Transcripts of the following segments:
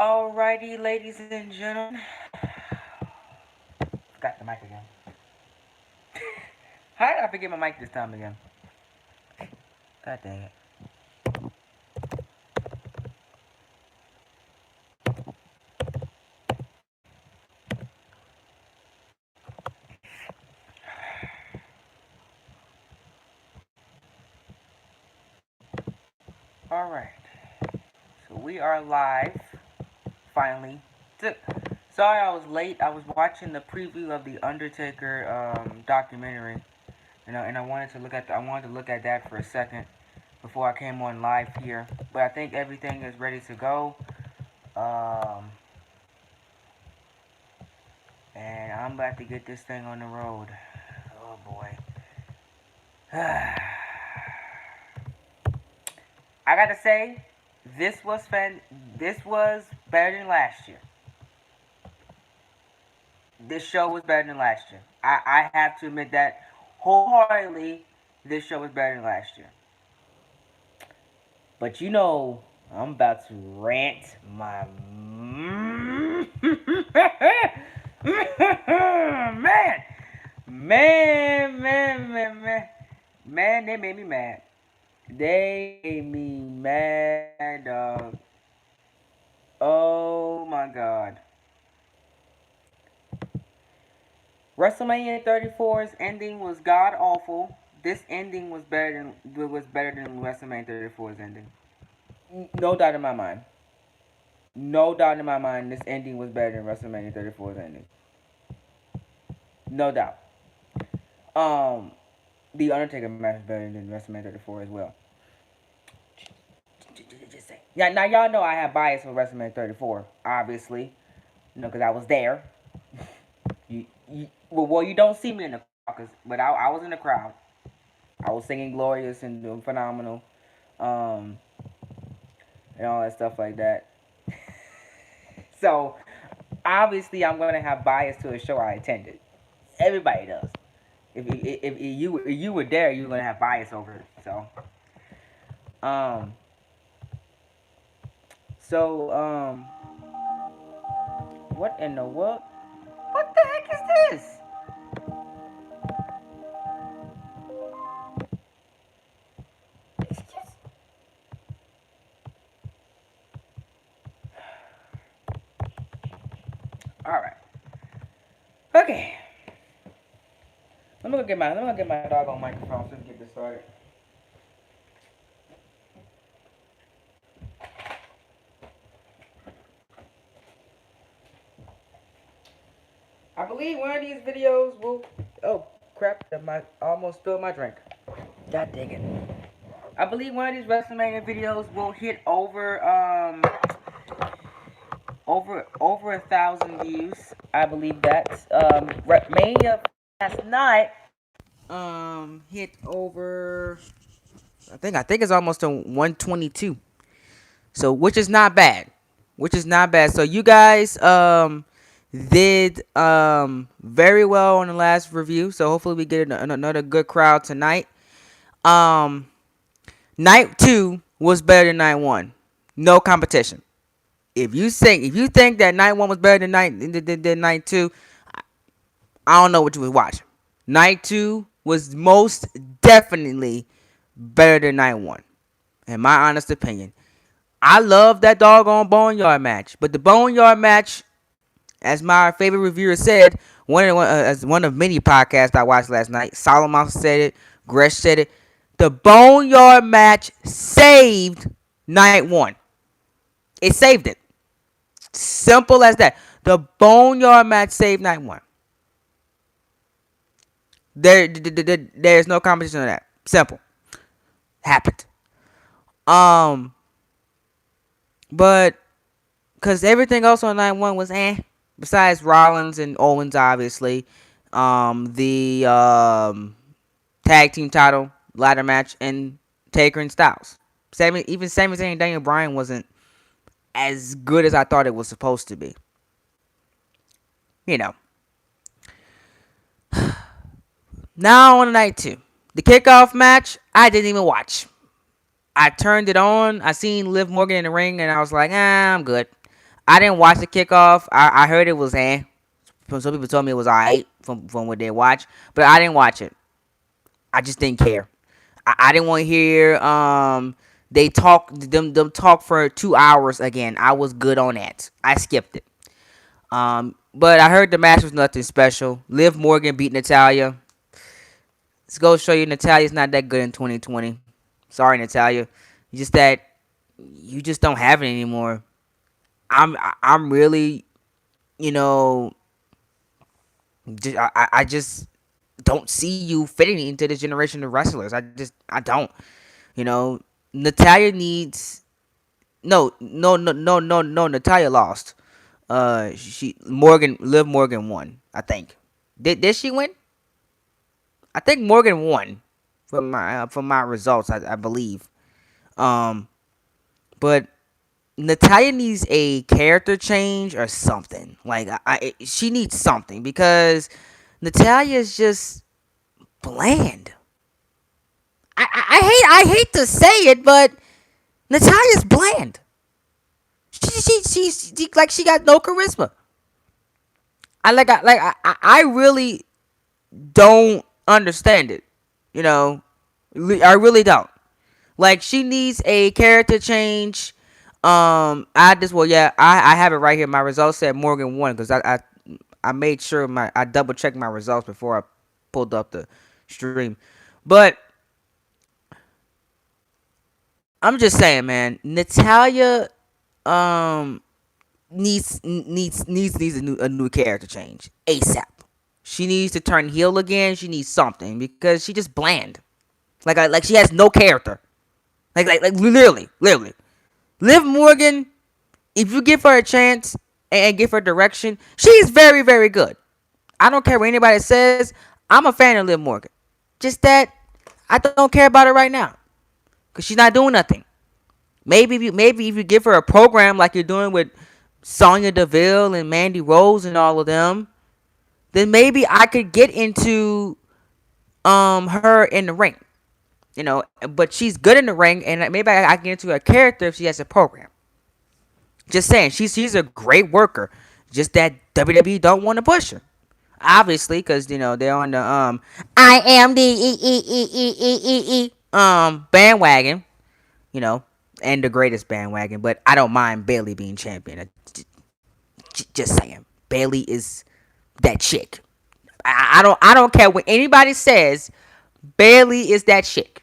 Alrighty, ladies and gentlemen. Got the mic again. How did I forget my mic this time again? God dang it. Alright. So we are live. Finally. Sorry I was late. I was watching the preview of the Undertaker documentary. And I wanted to look at that for a second before I came on live here. But I think everything is ready to go. Um and I'm about to get this thing on the road. Oh boy. I gotta say, This was better than last year. This show was better than last year. I have to admit that wholeheartedly. This show was better than last year. But I'm about to rant my man, man. They made me mad. They made me mad, dog. Oh my god. WrestleMania 34's ending was god awful. This ending was better than WrestleMania 34's ending. No doubt in my mind. No doubt in my mind, this ending was better than WrestleMania 34's ending. No doubt. Um, the Undertaker match is better than WrestleMania 34 as well. Just say. Yeah, now y'all know I have bias for WrestleMania 34, obviously. Because I was there. Well, you don't see me in the crowd, but I was in the crowd. I was singing glorious and doing phenomenal, um, and all that stuff like that. So obviously, I'm gonna have bias to a show I attended. Everybody does. If you were there, you're gonna have bias over it. Um, so what in the world? What the heck is this? It's just. All right. Okay. Let me go get my doggone microphone so we can get this started. I believe one of these videos will. Oh crap! I almost spilled my drink. God dang it! I believe one of these WrestleMania videos will hit over 1,000 views. I believe that. Mania last night hit over. I think it's almost to 122. So which is not bad. So you guys did very well on the last review. So hopefully we get another good crowd tonight. Um Night 2 was better than night 1. No competition. If you think that night 1 was better than night 2, I don't know what you was watching. Night 2 was most definitely better than night 1, in my honest opinion. I love that doggone Boneyard match, but the Boneyard match, as my favorite reviewer said, as one of many podcasts I watched last night, Solomon said it, Gresh said it, the Boneyard match saved night 1. It saved it. Simple as that. The Boneyard match saved night 1. There's no competition on that. Simple. Happened. But because everything else on night 1 was besides Rollins and Owens, obviously, the tag team title ladder match and Taker and Styles. Even Sami Zayn and Daniel Bryan wasn't as good as I thought it was supposed to be. You know. Now on night 2, the kickoff match, I didn't even watch. I turned it on. I seen Liv Morgan in the ring, and I was like, I'm good. I didn't watch the kickoff. I heard it was some people told me it was alright from what they watched, but I didn't watch it. I just didn't care. I didn't want to hear they them talk for 2 hours again. I was good on that. I skipped it. But I heard the match was nothing special. Liv Morgan beat Natalia. Let's go show you Natalia's not that good in 2020. Sorry, Natalia. Just that you just don't have it anymore. I'm really, you know, I just don't see you fitting into this generation of wrestlers. I don't. You know, Natalia needs no. Natalia lost. She Morgan Liv Morgan won. I think. Did she win? I think Morgan won from my results. I believe. Um, but Natalia needs a character change or something. Like she needs something because Natalia is just bland. I hate to say it, but Natalia's bland. She like she got no charisma. I really don't understand it. You know, I really don't. Like she needs a character change. I just well yeah I have it right here. My results said Morgan won because I made sure I double checked my results before I pulled up the stream. But I'm just saying, man, Natalia um needs a new character change ASAP. She needs to turn heel again. She needs something because she just bland. Like she has no character. Like literally. Liv Morgan, if you give her a chance and give her direction, she's very very good. I don't care what anybody says. I'm a fan of Liv Morgan. Just that I don't care about her right now because she's not doing nothing. Maybe if you give her a program like you're doing with Sonya Deville and Mandy Rose and all of them, then maybe I could get into her in the ring. You know, but she's good in the ring, and maybe I can get into her character if she has a program. Just saying, she's a great worker. Just that WWE don't want to push her, obviously, because you know they're on the I am the bandwagon. You know, and the greatest bandwagon. But I don't mind Bailey being champion. Just saying, Bailey is that chick. I don't care what anybody says. Bailey is that chick.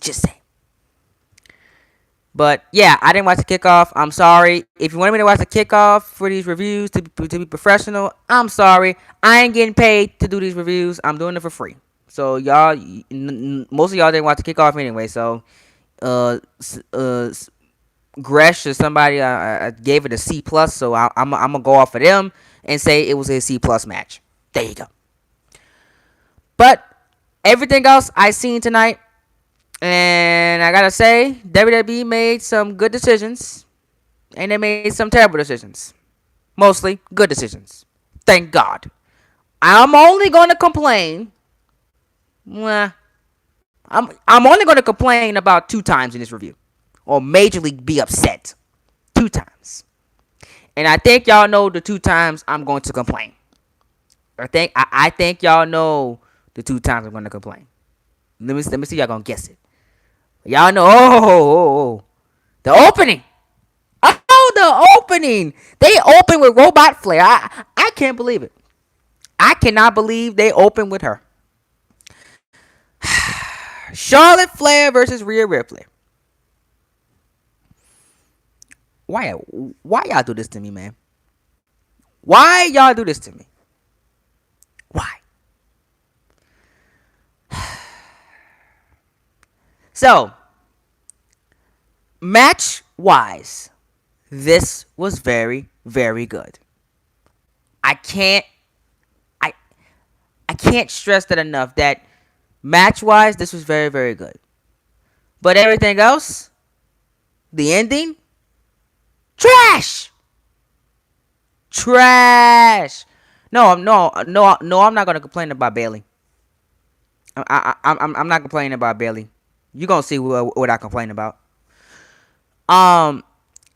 Just saying. But yeah, I didn't watch the kickoff. I'm sorry. If you wanted me to watch the kickoff for these reviews to be professional, I'm sorry. I ain't getting paid to do these reviews. I'm doing it for free. So y'all, most of y'all didn't watch the kickoff anyway. So Gresh or somebody I gave it a C plus. So I'm gonna go off of them and say it was a C plus match. There you go. But everything else I seen tonight, and I gotta say, WWE made some good decisions, and they made some terrible decisions. Mostly good decisions. Thank God. I'm only gonna complain. Well, I'm only gonna complain about 2 times in this review, or majorly be upset 2 times. And I think y'all know the 2 times I'm going to complain. I think y'all know the 2 times I'm gonna complain. Let me see y'all gonna guess it. Y'all know. The opening. Oh, the opening. They open with Robot Flair. I can't believe it. I cannot believe they open with her. Charlotte Flair versus Rhea Ripley. Why y'all do this to me, man? Why y'all do this to me? Why? So, match wise, this was very, very good. I can't I I can't stress that enough that match wise this was very, very good. But everything else, the ending, trash. Trash. No, I'm not gonna complain about Bailey. I'm not complaining about Bailey. You gonna see what I complain about. Um,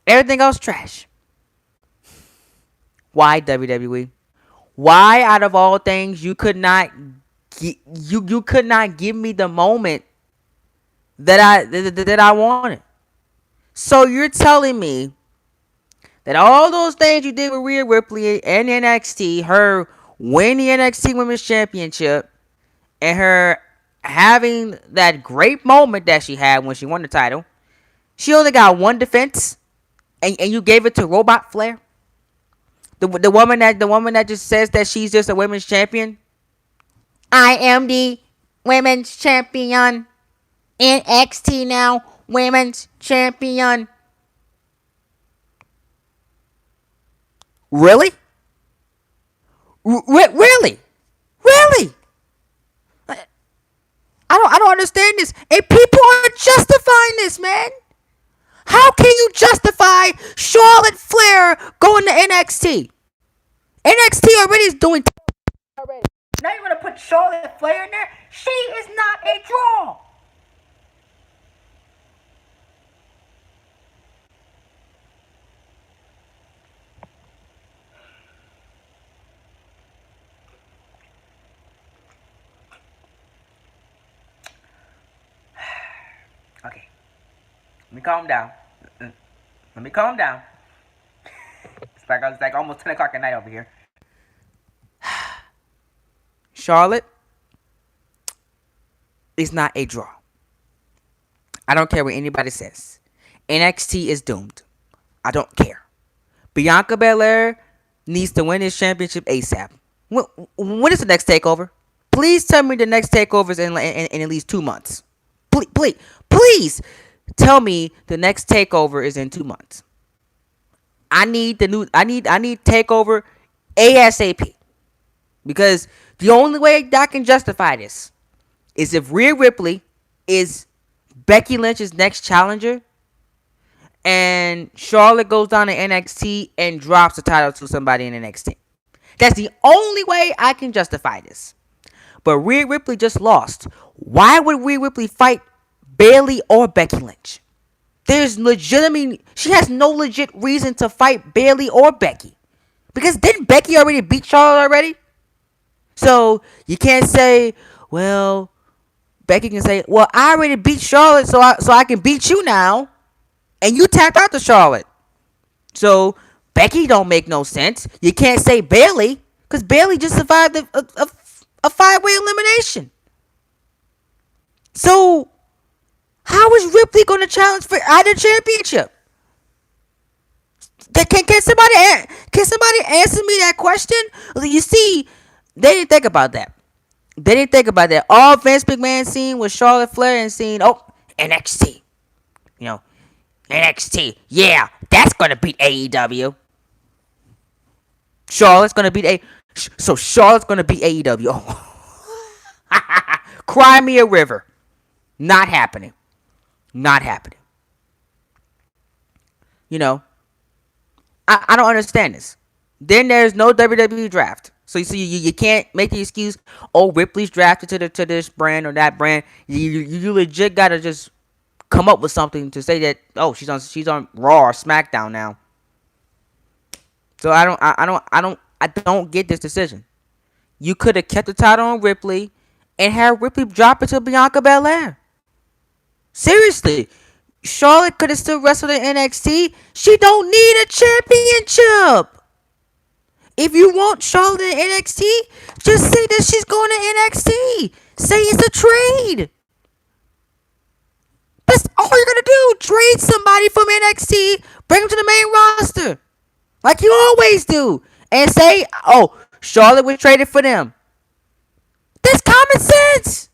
everything else trash. Why WWE? Why out of all things you could not give me the moment that I wanted? So you're telling me that all those things you did with Rhea Ripley and NXT, her winning the NXT Women's Championship, and her having that great moment that she had when she won the title, she only got one defense, and you gave it to Robot Flair, the woman that just says that she's just a women's champion. I am the women's champion. NXT now, women's champion. Really? Really? Really? I don't understand this. And people are justifying this, man. How can you justify Charlotte Flair going to NXT? NXT already is doing already. Now you're gonna put Charlotte Flair in there? She is not a draw. Okay, let me calm down. Let me calm down. It's like almost 10 o'clock at night over here. Charlotte is not a draw. I don't care what anybody says. NXT is doomed. I don't care. Bianca Belair needs to win this championship ASAP. When is the next takeover? Please tell me the next takeover is in at least 2 months. Please tell me the next takeover is in 2 months. I need takeover ASAP. Because the only way I can justify this is if Rhea Ripley is Becky Lynch's next challenger and Charlotte goes down to NXT and drops the title to somebody in NXT. That's the only way I can justify this. But Rhea Ripley just lost. Why would Rhea Ripley fight Bayley or Becky Lynch? She has no legit reason to fight Bayley or Becky. Because didn't Becky already beat Charlotte already? So you can't say, well, Becky can say, well, I already beat Charlotte, so I can beat you now. And you tapped out to Charlotte. So Becky don't make no sense. You can't say Bayley, because Bayley just survived a 5-way elimination. So how is Ripley going to challenge for either championship? Can somebody answer me that question? You see, they didn't think about that. All Vince McMahon seen was Charlotte Flair and seen, NXT. NXT. Yeah, that's going to beat AEW. Charlotte's going to beat Charlotte's going to beat AEW. Oh. Cry me a river. Not happening. Not happening. I don't understand this. Then there's no WWE draft. So you can't make the excuse, Ripley's drafted to this brand or that brand. You legit gotta just come up with something to say that she's on Raw or SmackDown now. So I don't get this decision. You could have kept the title on Ripley and had Ripley drop it to Bianca Belair. Seriously, Charlotte could have still wrestled in NXT. She don't need a championship. If you want Charlotte in NXT, just say that she's going to NXT. Say it's a trade. That's all you're going to do. Trade somebody from NXT, bring them to the main roster. Like you always do. And say, Charlotte was traded for them. That's common sense.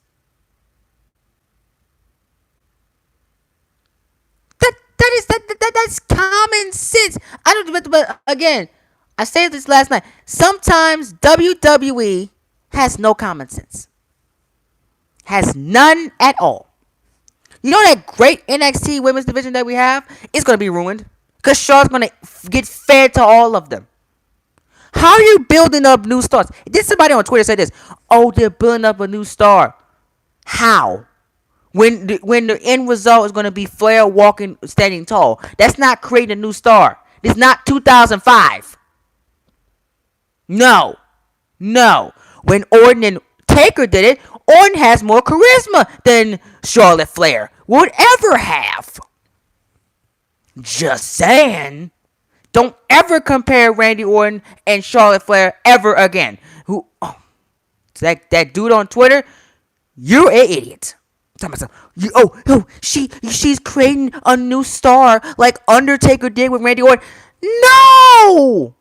That's common sense. But again, I said this last night. Sometimes WWE has no common sense. Has none at all. You know that great NXT women's division that we have is going to be ruined because Charlotte's going to get fed to all of them. How are you building up new stars? Did somebody on Twitter say this? They're building up a new star. How? When the end result is going to be Flair walking, standing tall. That's not creating a new star. It's not 2005. No, no. When Orton and Taker did it, Orton has more charisma than Charlotte Flair would ever have. Just saying. Don't ever compare Randy Orton and Charlotte Flair ever again. Who? Oh, that dude on Twitter, you're an idiot. She's creating a new star like Undertaker did with Randy Orton. No!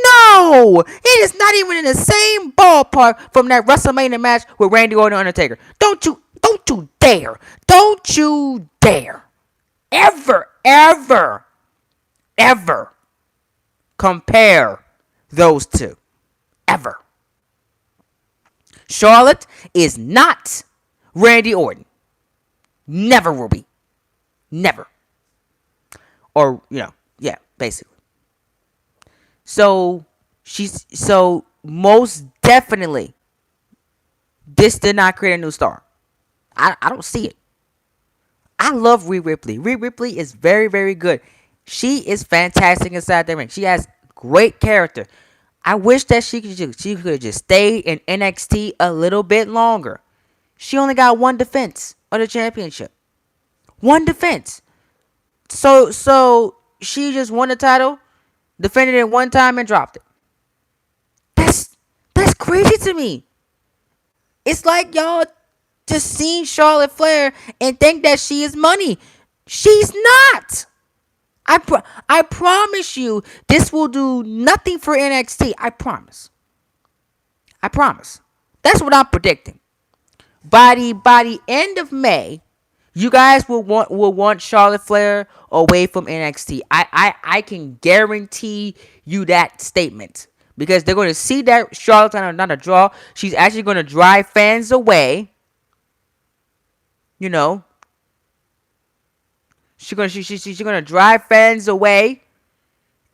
No! It is not even in the same ballpark from that WrestleMania match with Randy Orton and Undertaker. Don't you dare. Don't you dare. Ever compare those two. Ever. Charlotte is not Randy Orton. Never will be. Never. Or, yeah, basically. So most definitely this did not create a new star. I don't see it. I love Rhea Ripley. Rhea Ripley is very, very good. She is fantastic inside the ring. She has great character. I wish that she could just stay in NXT a little bit longer. She only got one defense of the championship. One defense. So she just won the title, defended it one time, and dropped it. That's crazy to me. It's like y'all just seen Charlotte Flair and think that she is money. She's not. I promise you, this will do nothing for NXT. I promise. That's what I'm predicting. By the end of May, you guys will want Charlotte Flair away from NXT. I can guarantee you that statement. Because they're going to see that Charlotte's not a draw. She's actually going to drive fans away. She's gonna drive fans away,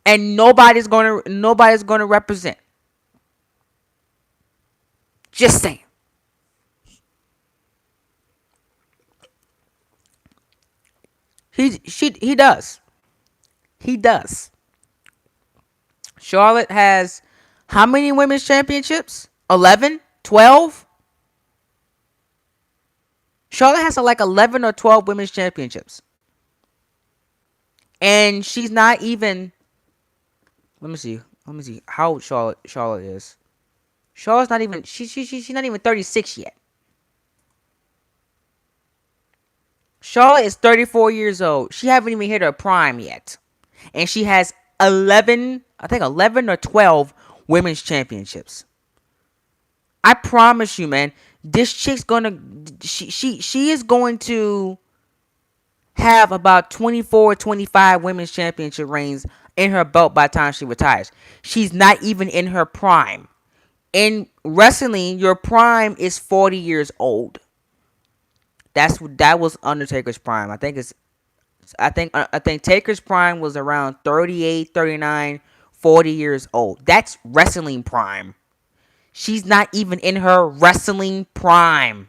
and nobody's gonna represent. Just saying. He does. He does. Charlotte has how many women's championships? 11? 12? Charlotte has like 11 or 12 women's championships. And she's not even. Let me see how old Charlotte is. Charlotte's not even. She's not even 36 yet. Charlotte is 34 years old. She haven't even hit her prime yet, and she has 11 or 12 women's championships. I promise you, man. This chick's gonna. She is going to have about 24, 25 women's championship reigns in her belt by the time she retires. She's not even in her prime. In wrestling, your prime is 40 years old. That was Undertaker's prime. I think Taker's prime was around 38, 39, 40 years old. That's wrestling prime. She's not even in her wrestling prime.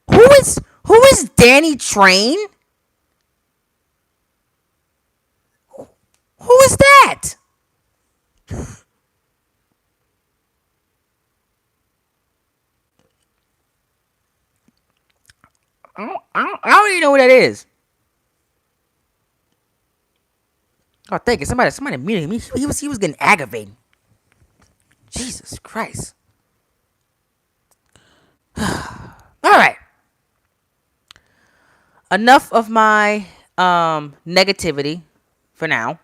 Who is Danny Train? Who is that? I don't even know who that is. Oh, thank you. Somebody muted him. He was getting aggravated. Jesus Christ. All right. Enough of my negativity for now.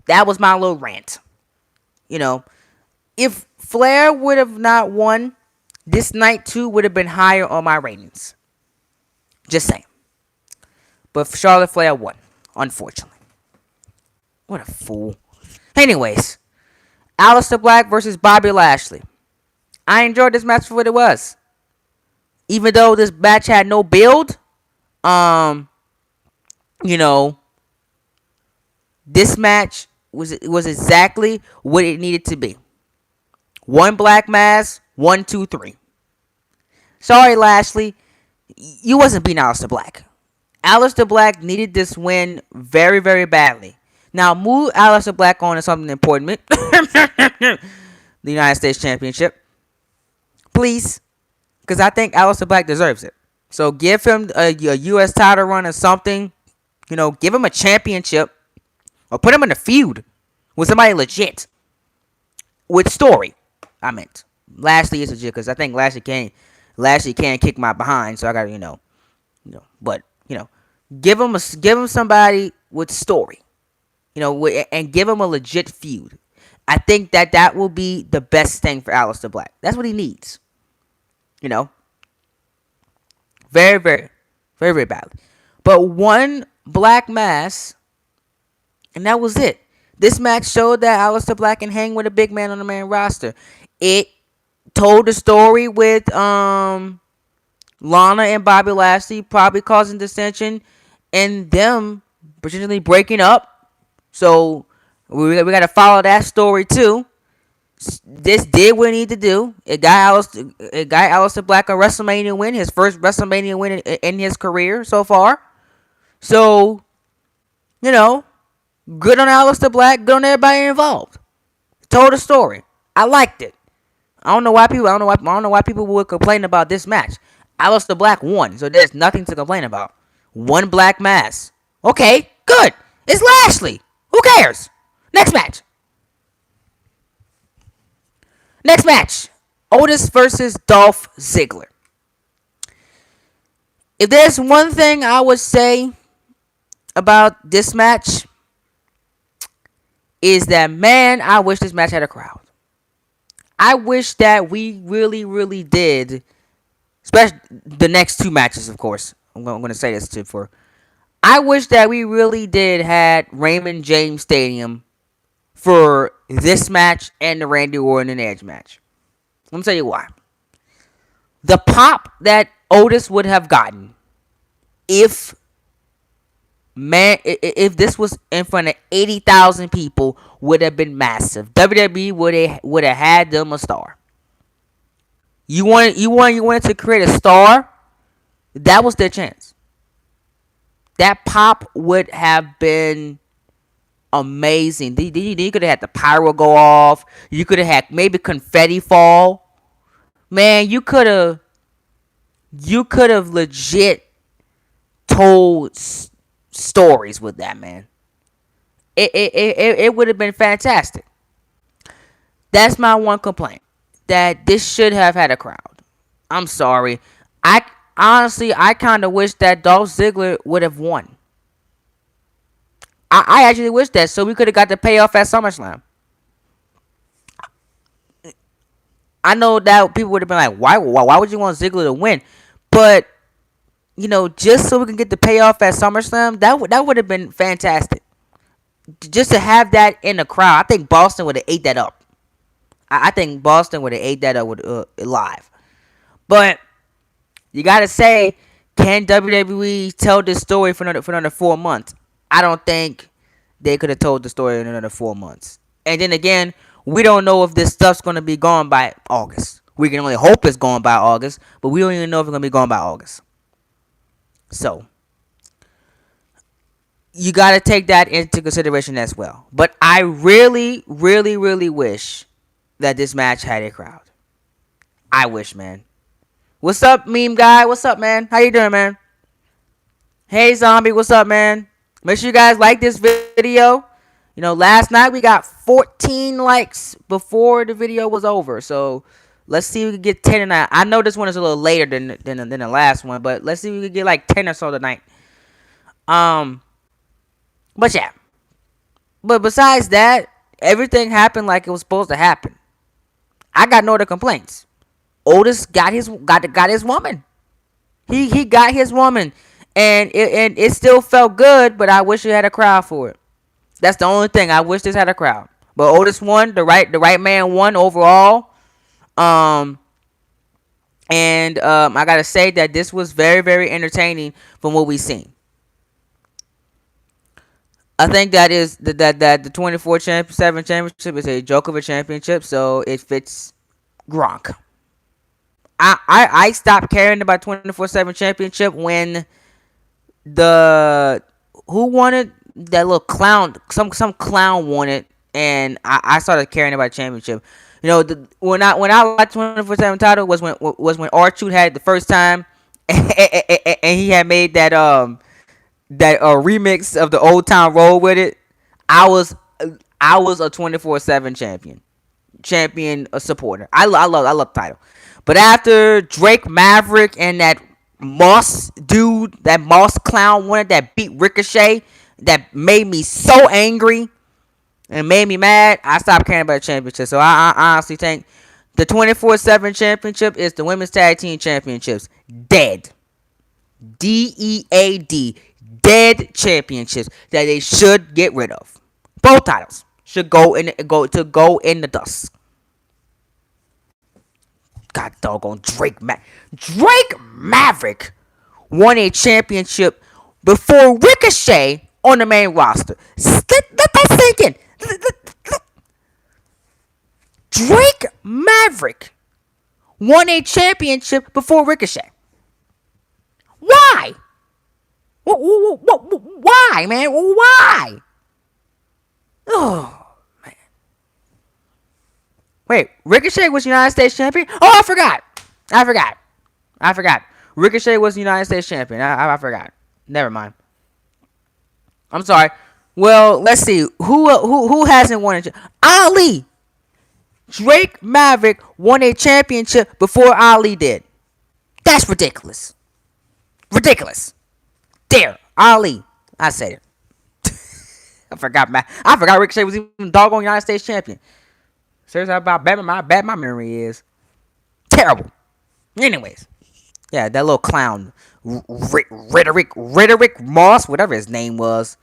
That was my little rant. If Flair would have not won, this night too would have been higher on my ratings. Just saying. But Charlotte Flair won, unfortunately. What a fool. Anyways, Aleister Black versus Bobby Lashley. I enjoyed this match for what it was. Even though this match had no build, this match was exactly what it needed to be. One black mass, 1, 2, 3. Sorry, Lashley, you wasn't beating Aleister Black. Aleister Black needed this win very, very badly. Now, move Aleister Black on to something important. The United States Championship. Please. Because I think Aleister Black deserves it. So give him a U.S. title run or something. Give him a championship. Or put him in a feud with somebody legit. With story. I meant. Lashley is legit because I think Lashley can't kick my behind. So I got to, but, give him somebody with story. And give him a legit feud. I think that will be the best thing for Aleister Black. That's what he needs. Very, very, very, very badly. But one black mass, and that was it. This match showed that Aleister Black can hang with a big man on the main roster. It told the story with Lana and Bobby Lashley probably causing dissension and them potentially breaking up. So we got to follow that story too. This did what it needed to do. It got Aleister Black a WrestleMania win, his first WrestleMania win in his career so far. So, good on Aleister Black, good on everybody involved. Told a story. I liked it. I don't know why people would complain about this match. Aleister Black won, so there's nothing to complain about. One black mass. Okay, good. It's Lashley. Who cares? Next match. Otis versus Dolph Ziggler. If there's one thing I would say about this match, is that, man, I wish this match had a crowd. I wish that we really, really did, especially the next two matches, of course. I'm going to say this too. I wish that we really did had Raymond James Stadium for this match and the Randy Orton and Edge match. Let me tell you why. The pop that Otis would have gotten if this was in front of 80,000 people would have been massive. WWE would have had them a star. You wanted to create a star? That was their chance. That pop would have been amazing. You could have had the pyro go off. You could have had maybe confetti fall. Man, you could have legit told stories with that, man. It would have been fantastic. That's my one complaint. That this should have had a crowd. I'm sorry. I kind of wish that Dolph Ziggler would have won. I actually wish that, so we could have got the payoff at SummerSlam. I know that people would have been like, why would you want Ziggler to win? But, just so we can get the payoff at SummerSlam, that would have been fantastic. Just to have that in the crowd. I think Boston would have ate that up. I think Boston would have ate that up live. But, you got to say, can WWE tell this story for another 4 months? I don't think they could have told the story in another 4 months. And then again, we don't know if this stuff's going to be gone by August. We can only hope it's gone by August, but we don't even know if it's going to be gone by August. So, you got to take that into consideration as well. But I really, really, really wish that this match had a crowd. I wish, man. What's up, meme guy? What's up, man? How you doing, man? Hey, zombie. What's up, man? Make sure you guys like this video. Last night we got 14 likes before the video was over. So, let's see if we can get 10 tonight. I know this one is a little later than the last one, but let's see if we can get like 10 or so tonight. But yeah. But besides that, everything happened like it was supposed to happen. I got no other complaints. Otis got his woman. He got his woman. And it still felt good, but I wish it had a crowd for it. That's the only thing. I wish this had a crowd. But Otis won. The right man won overall. I gotta say that this was very, very entertaining from what we've seen. I think that the 24/7 championship is a joke of a championship, so it fits Gronk. I stopped caring about 24/7 championship when the who wanted that little clown? Some clown wanted, and I started caring about the championship. When I watched 24/7 title was when R-Truth had it the first time, and he had made that remix of the Old Town Road with it. I was I was a 24/7 champion a supporter. I love the title. But after Drake Maverick and that Moss dude, that Moss clown wanted that beat Ricochet, that made me so angry and made me mad, I stopped caring about the championship. So I honestly think the 24/7 championship is the women's tag team championships. Dead. DEAD. Dead championships that they should get rid of. Both titles should go in the dust. God doggone Drake Maverick won a championship before Ricochet on the main roster. Let that sink in. Drake Maverick won a championship before Ricochet. Why? Why, man? Why? Oh, man. Wait, Ricochet was United States champion? Oh, I forgot. I forgot. I forgot. Ricochet was United States champion. I forgot. Never mind. I'm sorry. Well, let's see. Who hasn't won a Ali. Drake Maverick won a championship before Ali did. That's ridiculous. Ridiculous. There, Ali. I said it. I forgot Ricochet was even doggone United States champion. Seriously, how bad my memory is. Terrible. Anyways, yeah, that little clown, Rhetoric Moss, whatever his name was.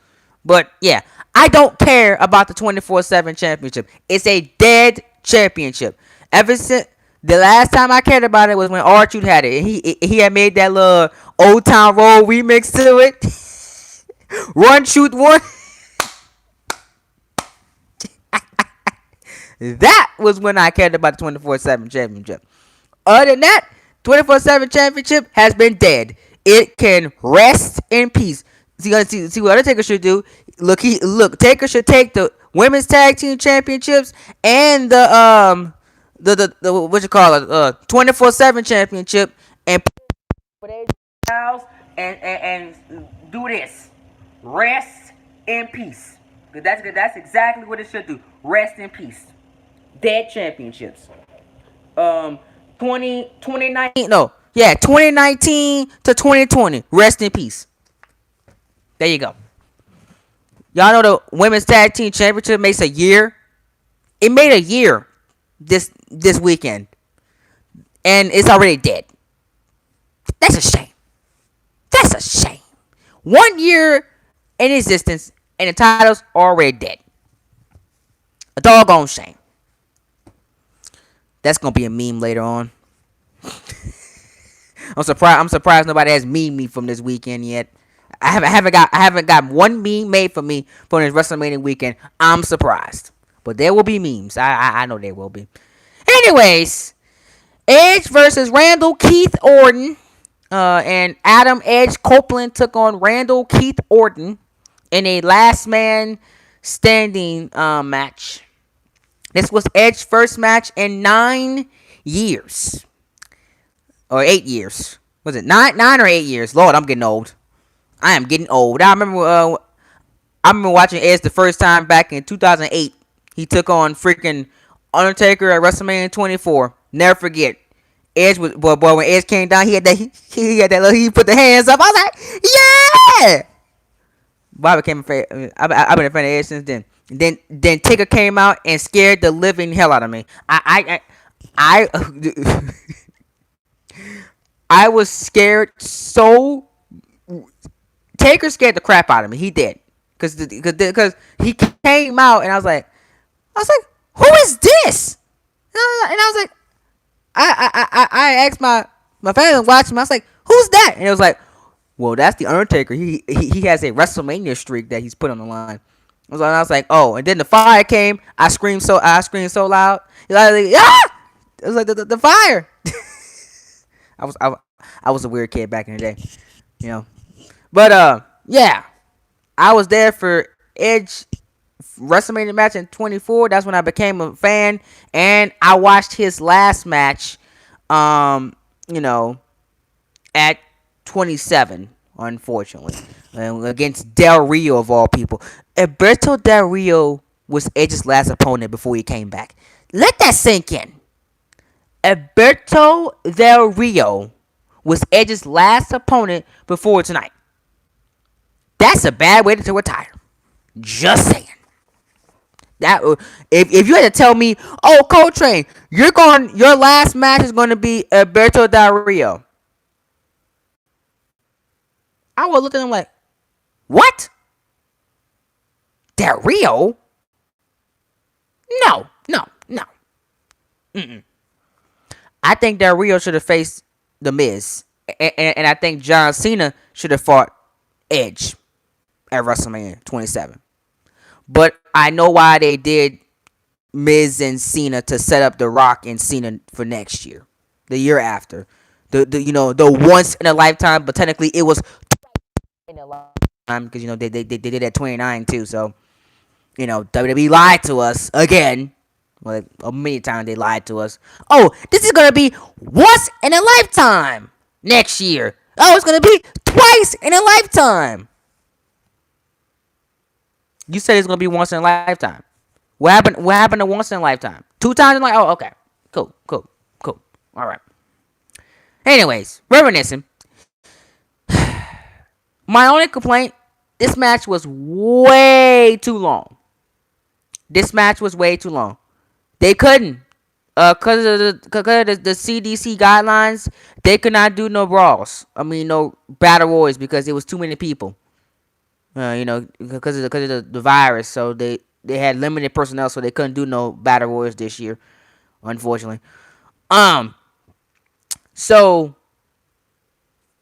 But yeah, I don't care about the 24/7 championship. It's a dead championship. Ever since the last time I cared about it was when R-Truth had it. He had made that little Old Town Road remix to it. Run, shoot, one. That was when I cared about the 24/7 championship. Other than that, 24/7 championship has been dead. It can rest in peace. See what Undertaker should do. Taker should take the women's tag team championships and the what you call it 24/7 championship and put AJ Styles and do this. Rest in peace. That's exactly what it should do. Rest in peace. Dead championships. 2019. No, yeah, 2019 to 2020. Rest in peace. There you go. Y'all know the women's tag team championship makes a year. It made a year this weekend, and it's already dead. That's a shame. That's a shame. 1 year in existence, and the title's already dead. A doggone shame. That's gonna be a meme later on. I'm surprised nobody has memed me from this weekend yet. I haven't got one meme made for me for this WrestleMania weekend. I'm surprised, but there will be memes. I know there will be. Anyways, Edge versus Randall Keith Orton, and Adam Edge Copeland took on Randall Keith Orton in a last man standing match. This was Edge's first match in 9 years. Or 8 years. Was it 9 or 8 years? Lord, I'm getting old. I am getting old. I remember watching Edge the first time back in 2008. He took on freaking Undertaker at WrestleMania 24. Never forget. Edge was boy when Edge came down, he had that little, he put the hands up. I was like, yeah. But I became a fan. I've been a fan of Edge since then. Then Taker came out and scared the living hell out of me. I I was scared so. Taker scared the crap out of me. He did, cause he came out and I was like, who is this? And I was like, I asked my family watching me. I was like, who's that? And it was like, well, that's the Undertaker. He has a WrestleMania streak that he's put on the line. I was like, oh, and then the fire came. I screamed so loud. It was like, ah! It was like the fire. I was a weird kid back in the day, you know. But yeah, I was there for Edge WrestleMania match in 24. That's when I became a fan, and I watched his last match. Um, you know, at 27, unfortunately, against Del Rio of all people. Alberto Del Rio was Edge's last opponent before he came back. Let that sink in. Alberto Del Rio was Edge's last opponent before tonight. That's a bad way to retire. Just saying. That if you had to tell me, oh Coltrane, your last match is going to be Alberto Del Rio, I would look at him like, what? Del Rio? No, no, no. Mm-mm. I think Del Rio should have faced The Miz, and I think John Cena should have fought Edge at WrestleMania 27. But I know why they did Miz and Cena to set up The Rock and Cena for next year, the year after, the once in a lifetime, but technically it was in a lifetime because they did it at 29 too. So WWE lied to us again. Well, many times they lied to us. Oh, this is gonna be once in a lifetime next year. Oh, it's gonna be twice in a lifetime. You said it's gonna be once in a lifetime. What happened? What happened to once in a lifetime? Two times in like, oh, okay, cool, cool, cool. All right. Anyways, reminiscing. My only complaint: this match was way too long. This match was way too long. They couldn't, cause of the CDC guidelines. They could not do no brawls. I mean, no battle royals because it was too many people. Because of the virus, so they had limited personnel, so they couldn't do no battle royals this year, unfortunately. Um. So,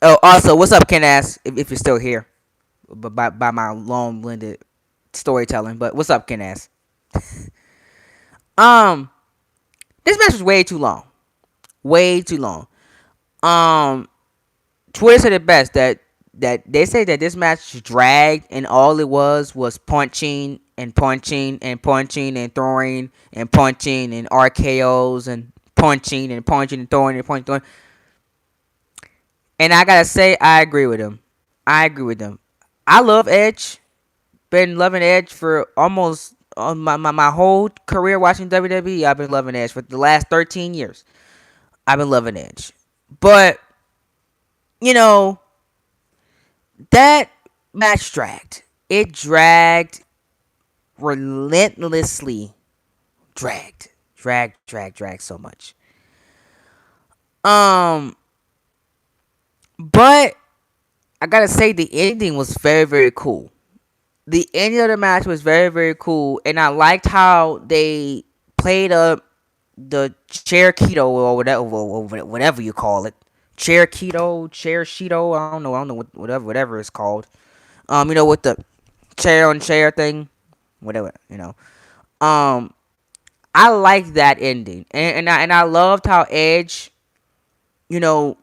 also, what's up, Ken Ass? If you're still here, but by my long-winded storytelling, but what's up, Ken Ass? Um. This match was way too long. Way too long. Um, Twitter said it best that they say that this match dragged and all it was punching and punching and punching and throwing and punching and RKO's and punching and punching and throwing and punching. And throwing. And I gotta say, I agree with him. I agree with them. I love Edge. Been loving Edge for almost my whole career watching WWE. I've been loving Edge for the last 13 years. I've been loving Edge. But, you know, that match dragged. It dragged relentlessly. Dragged so much. Um, but I gotta say the ending was very, very cool. The ending of the match was very, very cool, and I liked how they played up the chair keto or whatever you call it, chair keto, chair sheeto. I don't know whatever it's called. With the chair on chair thing, whatever. Um, I like that ending, and I loved how Edge, you know,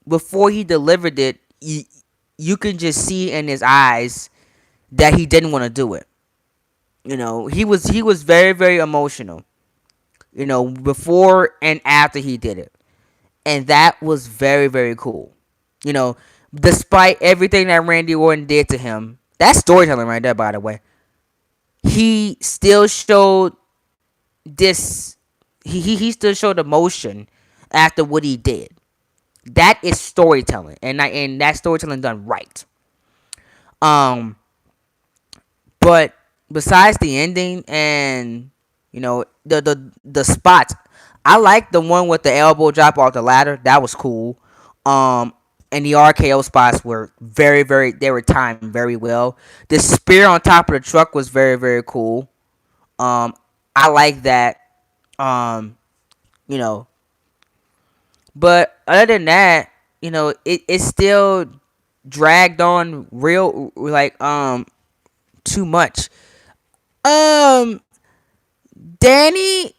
before he delivered it, you can just see in his eyes that he didn't want to do it. He was very, very emotional. Before and after he did it, and that was very, very cool. You know, despite everything that Randy Orton did to him, that's storytelling right there. By the way, he still showed this. He still showed emotion after what he did. That is storytelling, and that storytelling done right. Um, but besides the ending and the spots, I like the one with the elbow drop off the ladder. That was cool. And the RKO spots were very, very. They were timed very well. The spear on top of the truck was very, very cool. Um, I like that. Um, you know, but other than that, it still dragged on real like too much. Um, Danny,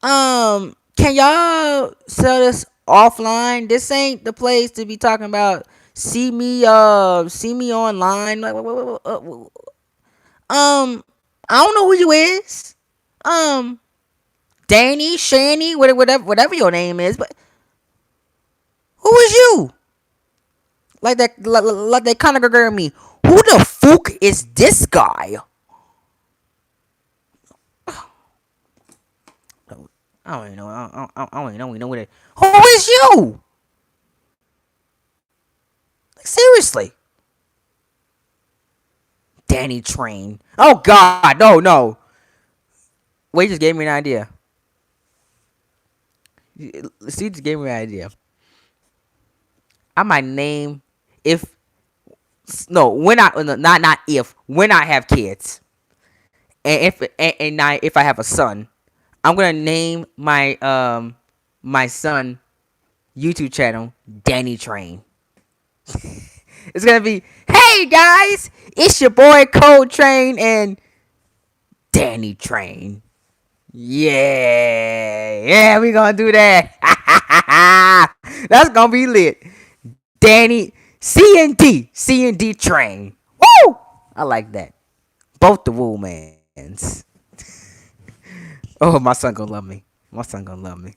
can y'all sell this offline? This ain't the place to be talking about see me online. Like, I don't know who you is. Um, Danny, Shani, whatever your name is, but who is you? Like that kind of girl me. Who the fuck is this guy? I don't even know. I don't even know what it. Who is you? Like, seriously, Danny Train. Oh God, no, no. Wait, just gave me an idea. See, just gave me an idea. I might name if no when I no, not if when I have kids if I have a son, I'm gonna name my son YouTube channel Danny Train. It's gonna be, hey guys, it's your boy Cold Train and Danny Train. Yeah, yeah, we gonna do that. That's gonna be lit. Danny C and D Train. Woo! I like that. Both the Woo mans. Oh, my son gonna love me. My son gonna love me.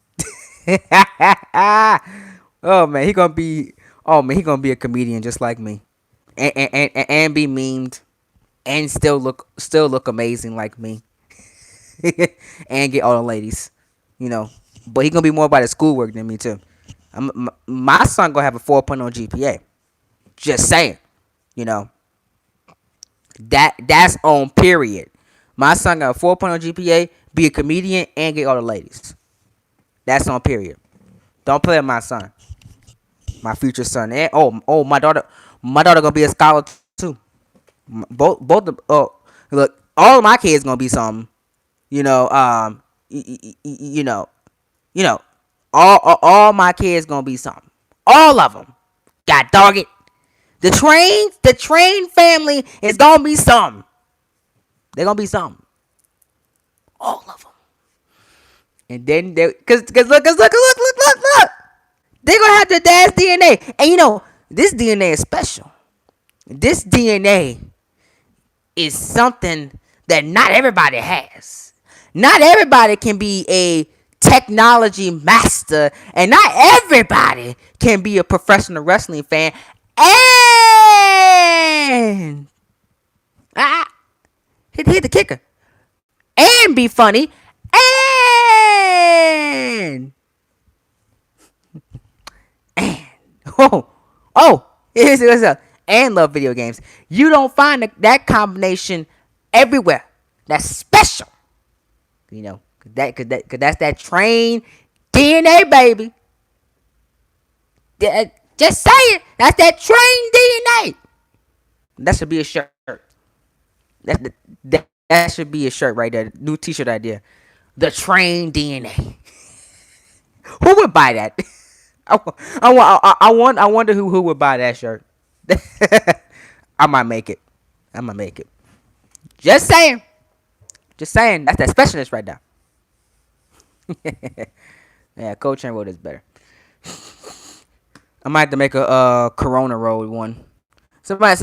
Oh man, he gonna be. Oh man, he gonna be a comedian just like me, and be memed, and still look amazing like me, and get all the ladies, you know. But he gonna be more about his schoolwork than me too. My son gonna have a 4.0 GPA. Just saying, you know. That's on period. My son got a 4.0 GPA, be a comedian, and get all the ladies. That's on period. Don't play with my son, my future son. And my daughter gonna be a scholar too. Both the look, all of my kids gonna be something. You know, you know, you know, all my kids gonna be something. All of them. God dog it. The train family is gonna be something. They're gonna be something. All of them. And then cause look. They're gonna have their dad's DNA. And you know, this DNA is special. This DNA is something that not everybody has. Not everybody can be a technology master, and not everybody can be a professional wrestling fan. And ah, hit the kicker. And be funny. And and oh oh here's what's up. And love video games. You don't find that combination everywhere. That's special. You know, cause that's that train DNA, baby. Just say it. That's that train DNA. That should be a shirt. That should be a shirt right there. New T-shirt idea. The train DNA. Who would buy that? I wonder who would buy that shirt. I might make it. I might make it. Just saying. Just saying. That's that specialist right now. Yeah, Coach Chain Road is better. I might have to make a Corona Road one. Somebody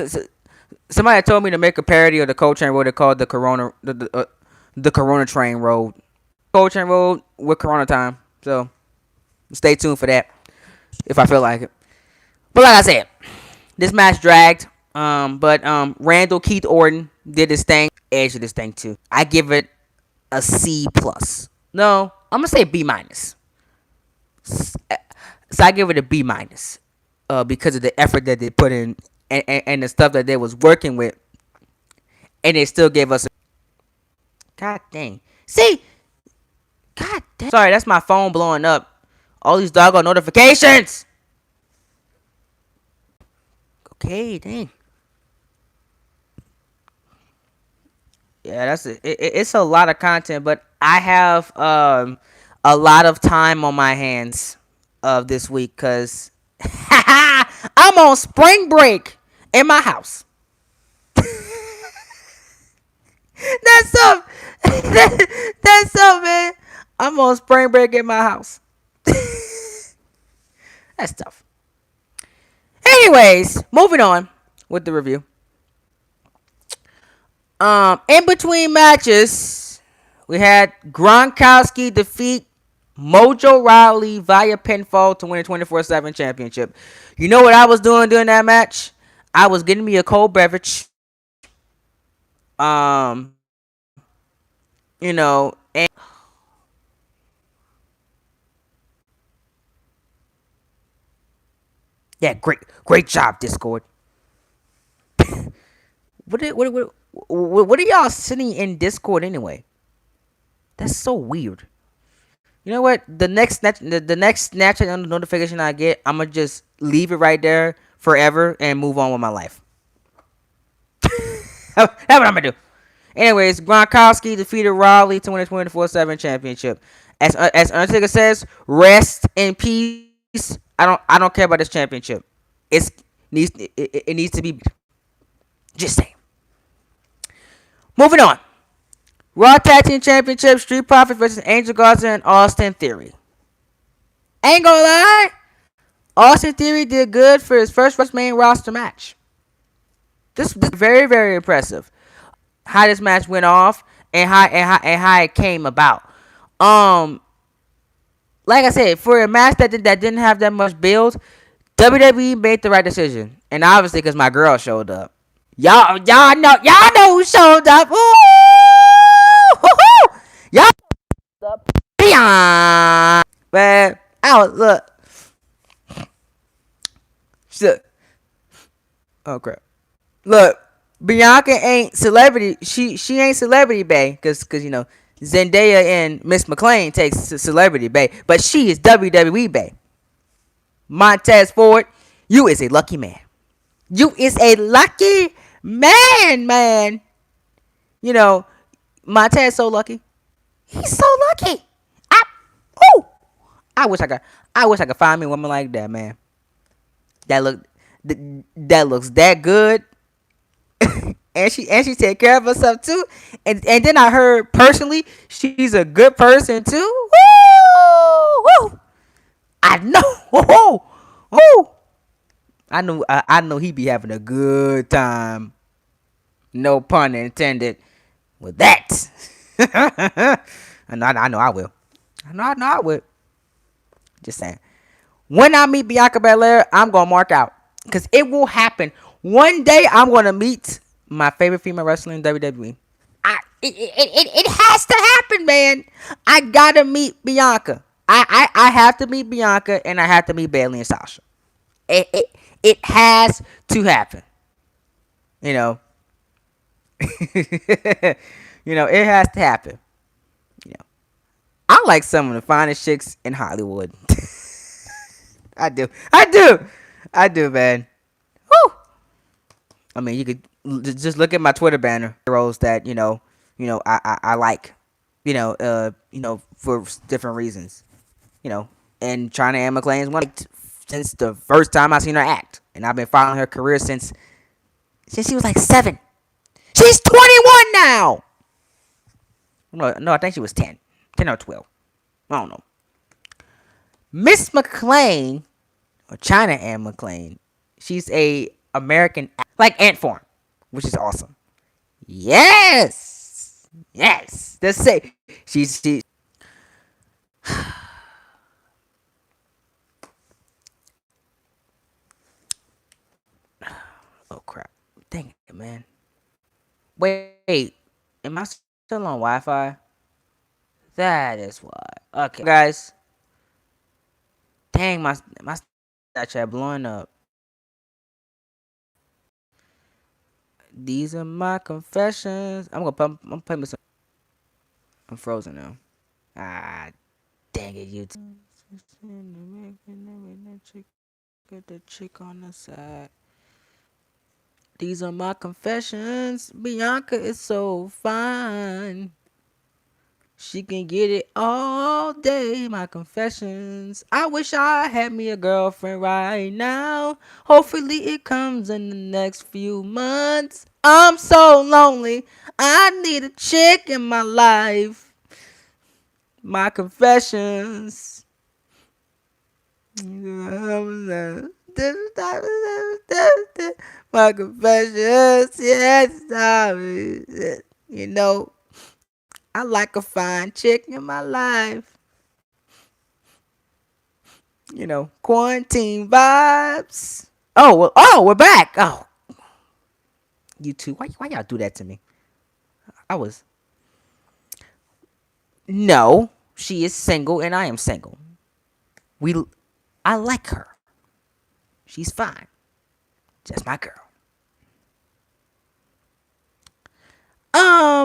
told me to make a parody of the Coach Chain Road. They called the Corona Train Road. Coach Chain Road with Corona time. So stay tuned for that if I feel like it. But like I said, this match dragged. But Randall Keith Orton did his thing. Edge did his thing too. I give it a C plus. No, I'm gonna say B minus. So I give it a B minus. Because of the effort that they put in and the stuff that they was working with, and they still gave us. God dang. See. God dang. Sorry, that's my phone blowing up. All these doggone notifications. Okay, dang. Yeah, it's a lot of content, but I have a lot of time on my hands this week because I'm on spring break in my house. That's up. That's up, man. I'm on spring break in my house. That's tough. Anyways, moving on with the review. In between matches, we had Gronkowski defeat Mojo Rawley via pinfall to win a 24/7 championship. You know what I was doing during that match? I was getting me a cold beverage. And yeah, great job, Discord. What are y'all sitting in Discord anyway? That's so weird. You know what? The next Snapchat notification I get, I'm gonna just leave it right there forever and move on with my life. That's what I'm gonna do. Anyways, Gronkowski defeated Rawley to win a 24/7 championship. As Undertaker says, rest in peace. I don't care about this championship. It needs to be. Just saying. Moving on. Raw Tag Team Championship, Street Profits versus Angel Garza and Austin Theory. Ain't gonna lie, Austin Theory did good for his first main roster match. This very, very impressive. How this match went off and how it came about. Um, like I said, for a match that didn't have that much build, WWE made the right decision, and obviously because my girl showed up. Y'all know who showed up. Ooh, y'all showed up. Man, look. Shit. Oh crap. Look, Bianca ain't celebrity. She ain't celebrity bae, cause Zendaya and Miss McClain takes celebrity bae, but she is WWE bae. Montez Ford, you is a lucky man. You is a lucky man. You know, Montez so lucky. He's so lucky. Oh, I wish I could find me a woman like that, man. That look that looks that good. and she take care of herself too. And then I heard personally she's a good person too. Woo! I know. Woo! I know he be having a good time. No pun intended with that. I know I will. I know I will. Just saying. When I meet Bianca Belair, I'm gonna mark out because it will happen. One day I'm gonna meet my favorite female wrestler in WWE. It has to happen, man. I gotta meet Bianca. I have to meet Bianca and I have to meet Bayley and Sasha. It has to happen. You know. It has to happen. You know. I like some of the finest chicks in Hollywood. I do. I do, man. Woo! I mean, you could just look at my Twitter banner. Heroes that I like. For different reasons. And China Anne McClain is one since the first time I seen her act, and I've been following her career since she was like 7. She's 21 now. No, I think she was 10 or 12. I don't know. Miss McClain, or China Anne McClain, she's a American like Ant Farm, which is awesome. Yes. Let's say she. Oh crap! Dang it, man. Wait, am I still on Wi-Fi? That is why. Okay, guys. Dang, my Snapchat blowing up. These are my confessions. I'm playing with some. I'm frozen now. Ah, dang it, you. Get the chick on the side. These are my confessions. Bianca is so fine. She can get it all day, my confessions. I wish I had me a girlfriend right now. Hopefully it comes in the next few months. I'm so lonely. I need a chick in my life. My confessions. My confessions, yes, you know, I like a fine chick in my life. You know, quarantine vibes. We're back. Oh, you two, why y'all do that to me? I was no. She is single and I am single. We, I like her. She's fine. Just my girl.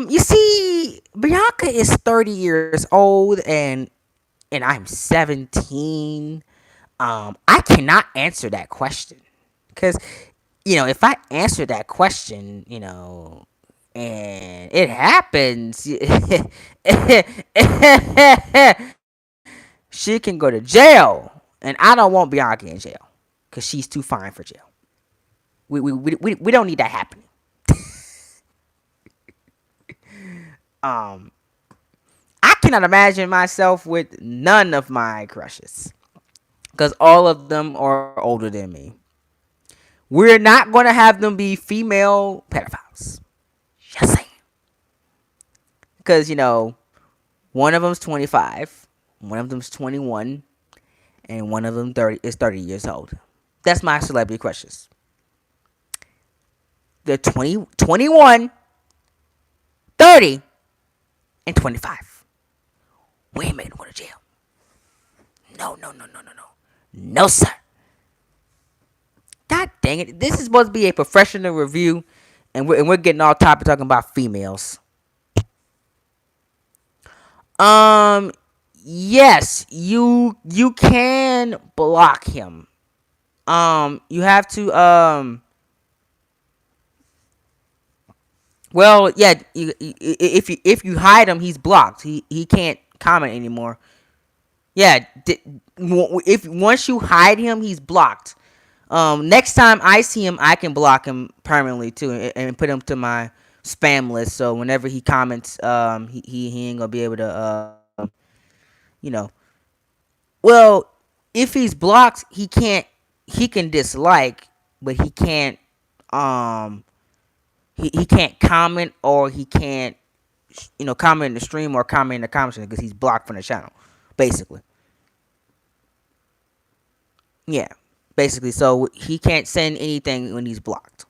You see, Bianca is 30 years old and I'm 17. I cannot answer that question because if I answer that question, and it happens, she can go to jail, and I don't want Bianca in jail because she's too fine for jail. We don't need that happening. Um, I cannot imagine myself with none of my crushes because all of them are older than me. We're not going to have them be female pedophiles. Just saying. Because, one of them's 25, one of them's 21, and one of them 30 years old. That's my celebrity crushes. They're 20, 21, 30, and 25. We ain't made them go to jail. No, no, no, no, no, no. No, sir. God dang it. This is supposed to be a professional review, and we're getting all topic talking about females. Um, yes, you can block him. You have to well, yeah, if you hide him, he's blocked. He can't comment anymore. Yeah, if once you hide him, he's blocked. Next time I see him, I can block him permanently too, and put him to my spam list. So whenever he comments, he ain't gonna be able to, you know. Well, if he's blocked, he can't. He can dislike, but he can't. Um, he can't comment or he can't, comment in the stream or comment in the comment section because he's blocked from the channel, basically. Yeah, basically. So he can't send anything when he's blocked.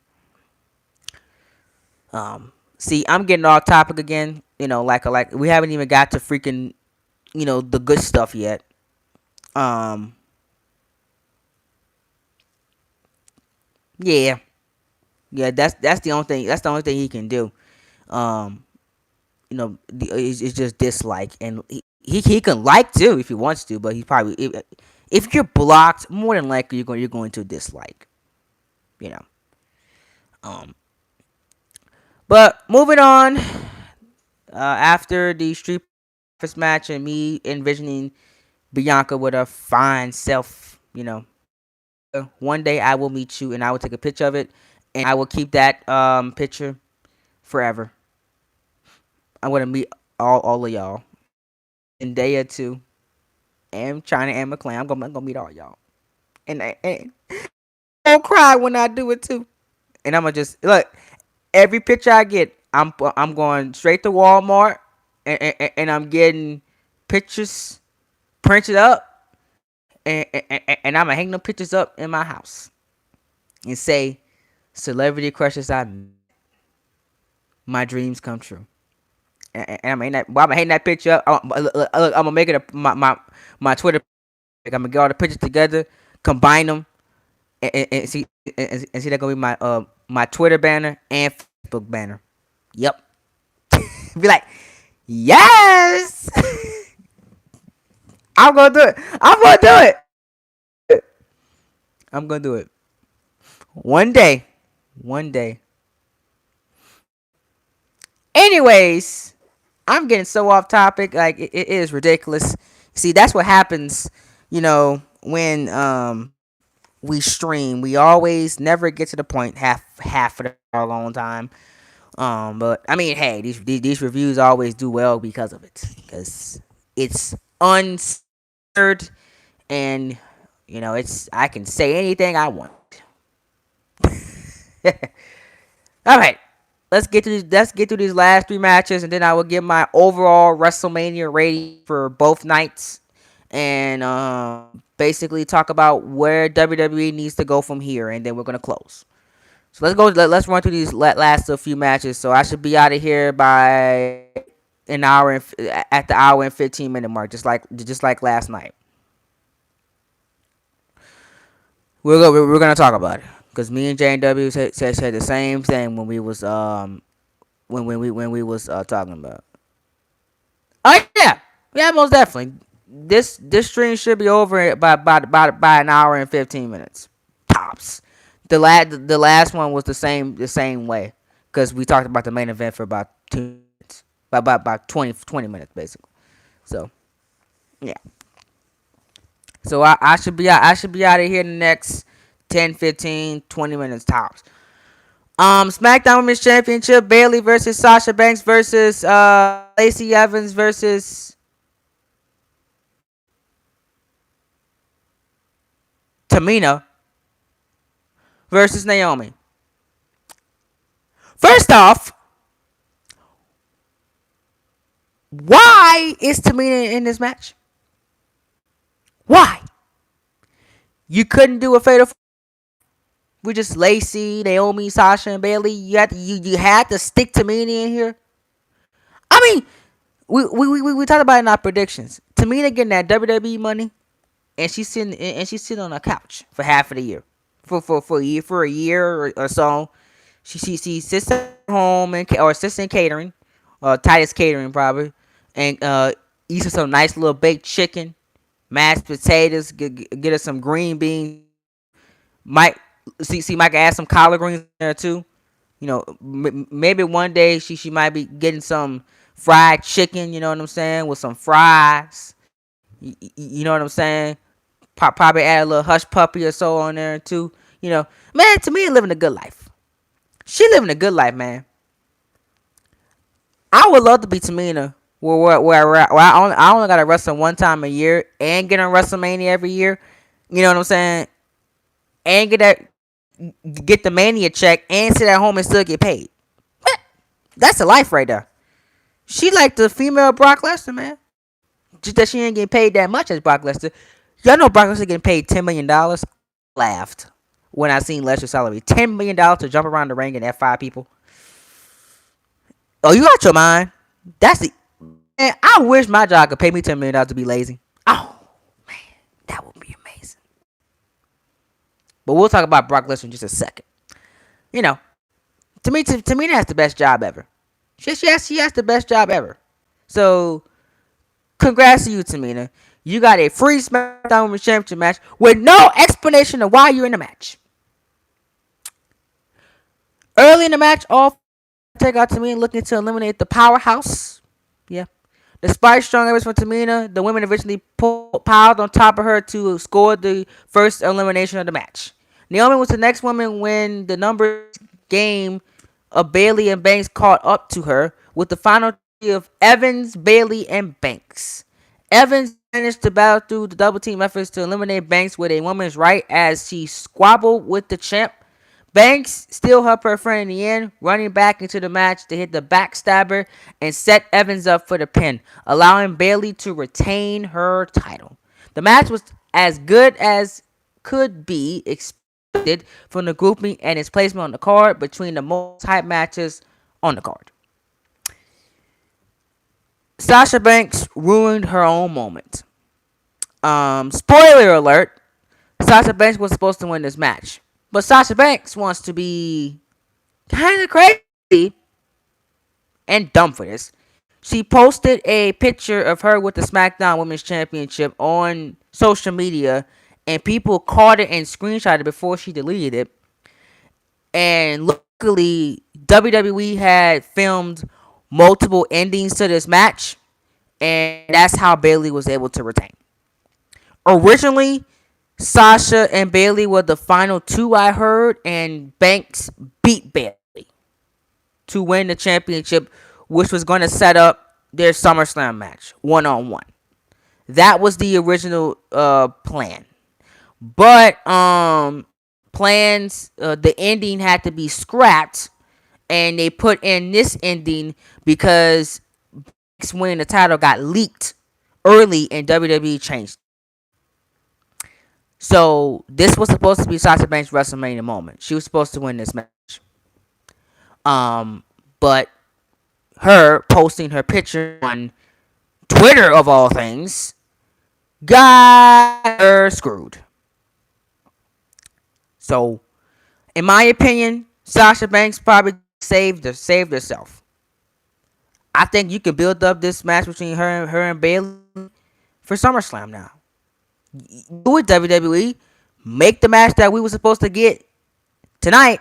See, I'm getting off topic again. Like we haven't even got to freaking, the good stuff yet. Um, yeah, yeah. That's the only thing. That's the only thing he can do. Um, it's just dislike, and he can like too if he wants to, but he probably if you're blocked, more than likely you're going to dislike. You know. Um, but moving on. After the Street Profits match and me envisioning Bianca with a fine self, one day I will meet you and I will take a picture of it and I will keep that picture forever. I'm gonna meet all of y'all. Zendaya too, and China and McClain. I'm gonna meet all y'all, and don't cry when I do it too. And I'm gonna just look every picture I get. I'm going straight to Walmart, and I'm getting pictures printed up, and I'm gonna hang them pictures up in my house and say, "Celebrity crushes I met, my dreams come true." And I'm gonna hang that picture up. I'm gonna make it my Twitter. I'm gonna get all the pictures together, combine them, and see that gonna be my Twitter banner and Facebook banner. Yep. Be like, yes, I'm gonna do it. I'm gonna do it. I'm gonna do it. One day. One day. Anyways, I'm getting so off topic. Like it is ridiculous. See, that's what happens. When we stream, we always never get to the point half of the long time. But I mean, hey, these reviews always do well because of it. Because it's uncensored and It's I can say anything I want. All right, let's get through these last three matches, and then I will give my overall WrestleMania rating for both nights, and basically talk about where WWE needs to go from here, and then we're gonna close. So let's go. Let's run through these last few matches. So I should be out of here by an hour at the hour and 15 minute mark, just like last night. We're gonna talk about it because me and JW said the same thing when we was talking about. Oh yeah, most definitely. This stream should be over by an hour and 15 minutes tops. The last one was the same way because we talked about the main event for about 2 minutes, about 20 minutes basically. So yeah, so I should be out of here in the next 10, 15, 20 minutes tops. SmackDown Women's Championship: Bayley versus Sasha Banks versus Lacey Evans versus Tamina versus Naomi. First off, why is Tamina in this match? Why? You couldn't do a fatal with just Lacey, Naomi, Sasha, and Bayley. You had to stick Tamina in here. I mean, we talked about it in our predictions. Tamina getting that WWE money, and she's sitting on a couch for half of the year, for a year or so. She sits at home or sits in catering, Titus Catering probably, and eats some nice little baked chicken, mashed potatoes, get her some green beans. Might might add some collard greens in there too. Maybe one day she might be getting some fried chicken. You know what I'm saying, with some fries. You know what I'm saying. Probably add a little hush puppy or so on there too. Man, to me, living a good life. She living a good life, man. I would love to be Tamina, where I only gotta wrestle one time a year and get on WrestleMania every year. You know what I'm saying? And get the Mania check and sit at home and still get paid. What? That's a life right there. She like the female Brock Lesnar, man. Just that she ain't getting paid that much as Brock Lesnar. Y'all know Brock Lesnar getting paid $10 million. Laughed when I seen Lesnar's salary. $10 million to jump around the ring and F5 people. Oh, you out your mind? That's the. Man, I wish my job could pay me $10 million to be lazy. Oh man, that would be amazing. But we'll talk about Brock Lesnar in just a second. You know, to me, that's the best job ever. She has the best job ever. So, congrats to you, Tamina. You got a free SmackDown Women's Championship match with no explanation of why you're in the match. Early in the match, all take out Tamina looking to eliminate the powerhouse. Yeah. Despite strong efforts from Tamina, the women eventually piled on top of her to score the first elimination of the match. Naomi was the next woman when the numbers game of Bayley and Banks caught up to her with the final three of Evans, Bayley, and Banks. Evans managed to battle through the double team efforts to eliminate Banks with a woman's right as she squabbled with the champ. Banks still helped her friend in the end, running back into the match to hit the backstabber and set Evans up for the pin, allowing Bayley to retain her title. The match was as good as could be expected from the grouping and its placement on the card, between the most hype matches on the card. Sasha Banks ruined her own moment. Spoiler alert, Sasha Banks was supposed to win this match. But Sasha Banks wants to be kind of crazy and dumb for this. She posted a picture of her with the SmackDown Women's Championship on social media, and people caught it and screenshotted it before she deleted it. And luckily, WWE had filmed multiple endings to this match, and that's how Bayley was able to retain. Originally, Sasha and Bayley were the final two, I heard, and Banks beat Bayley to win the championship, which was going to set up their SummerSlam match, one-on-one. That was the original plan. But plans, the ending had to be scrapped, and they put in this ending because winning the title got leaked early, and WWE changed. So this was supposed to be Sasha Banks' WrestleMania moment. She was supposed to win this match. But her posting her picture on Twitter of all things got her screwed. So, in my opinion, Sasha Banks probably saved herself. I think you could build up this match between her and Bayley for SummerSlam now. Do it, WWE. Make the match that we were supposed to get tonight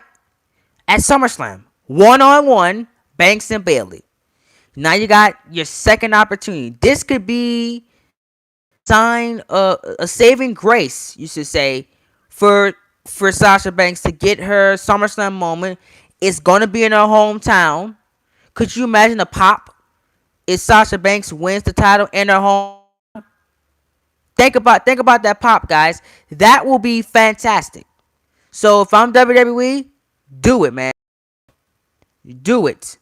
at SummerSlam. 1-on-1, Banks and Bayley. Now you got your second opportunity. This could be a saving grace, you should say, for Sasha Banks to get her SummerSlam moment. It's gonna be in her hometown. Could you imagine a pop if Sasha Banks wins the title in her home? Think about that pop, guys. That will be fantastic. So if I'm WWE, do it, man. Do it.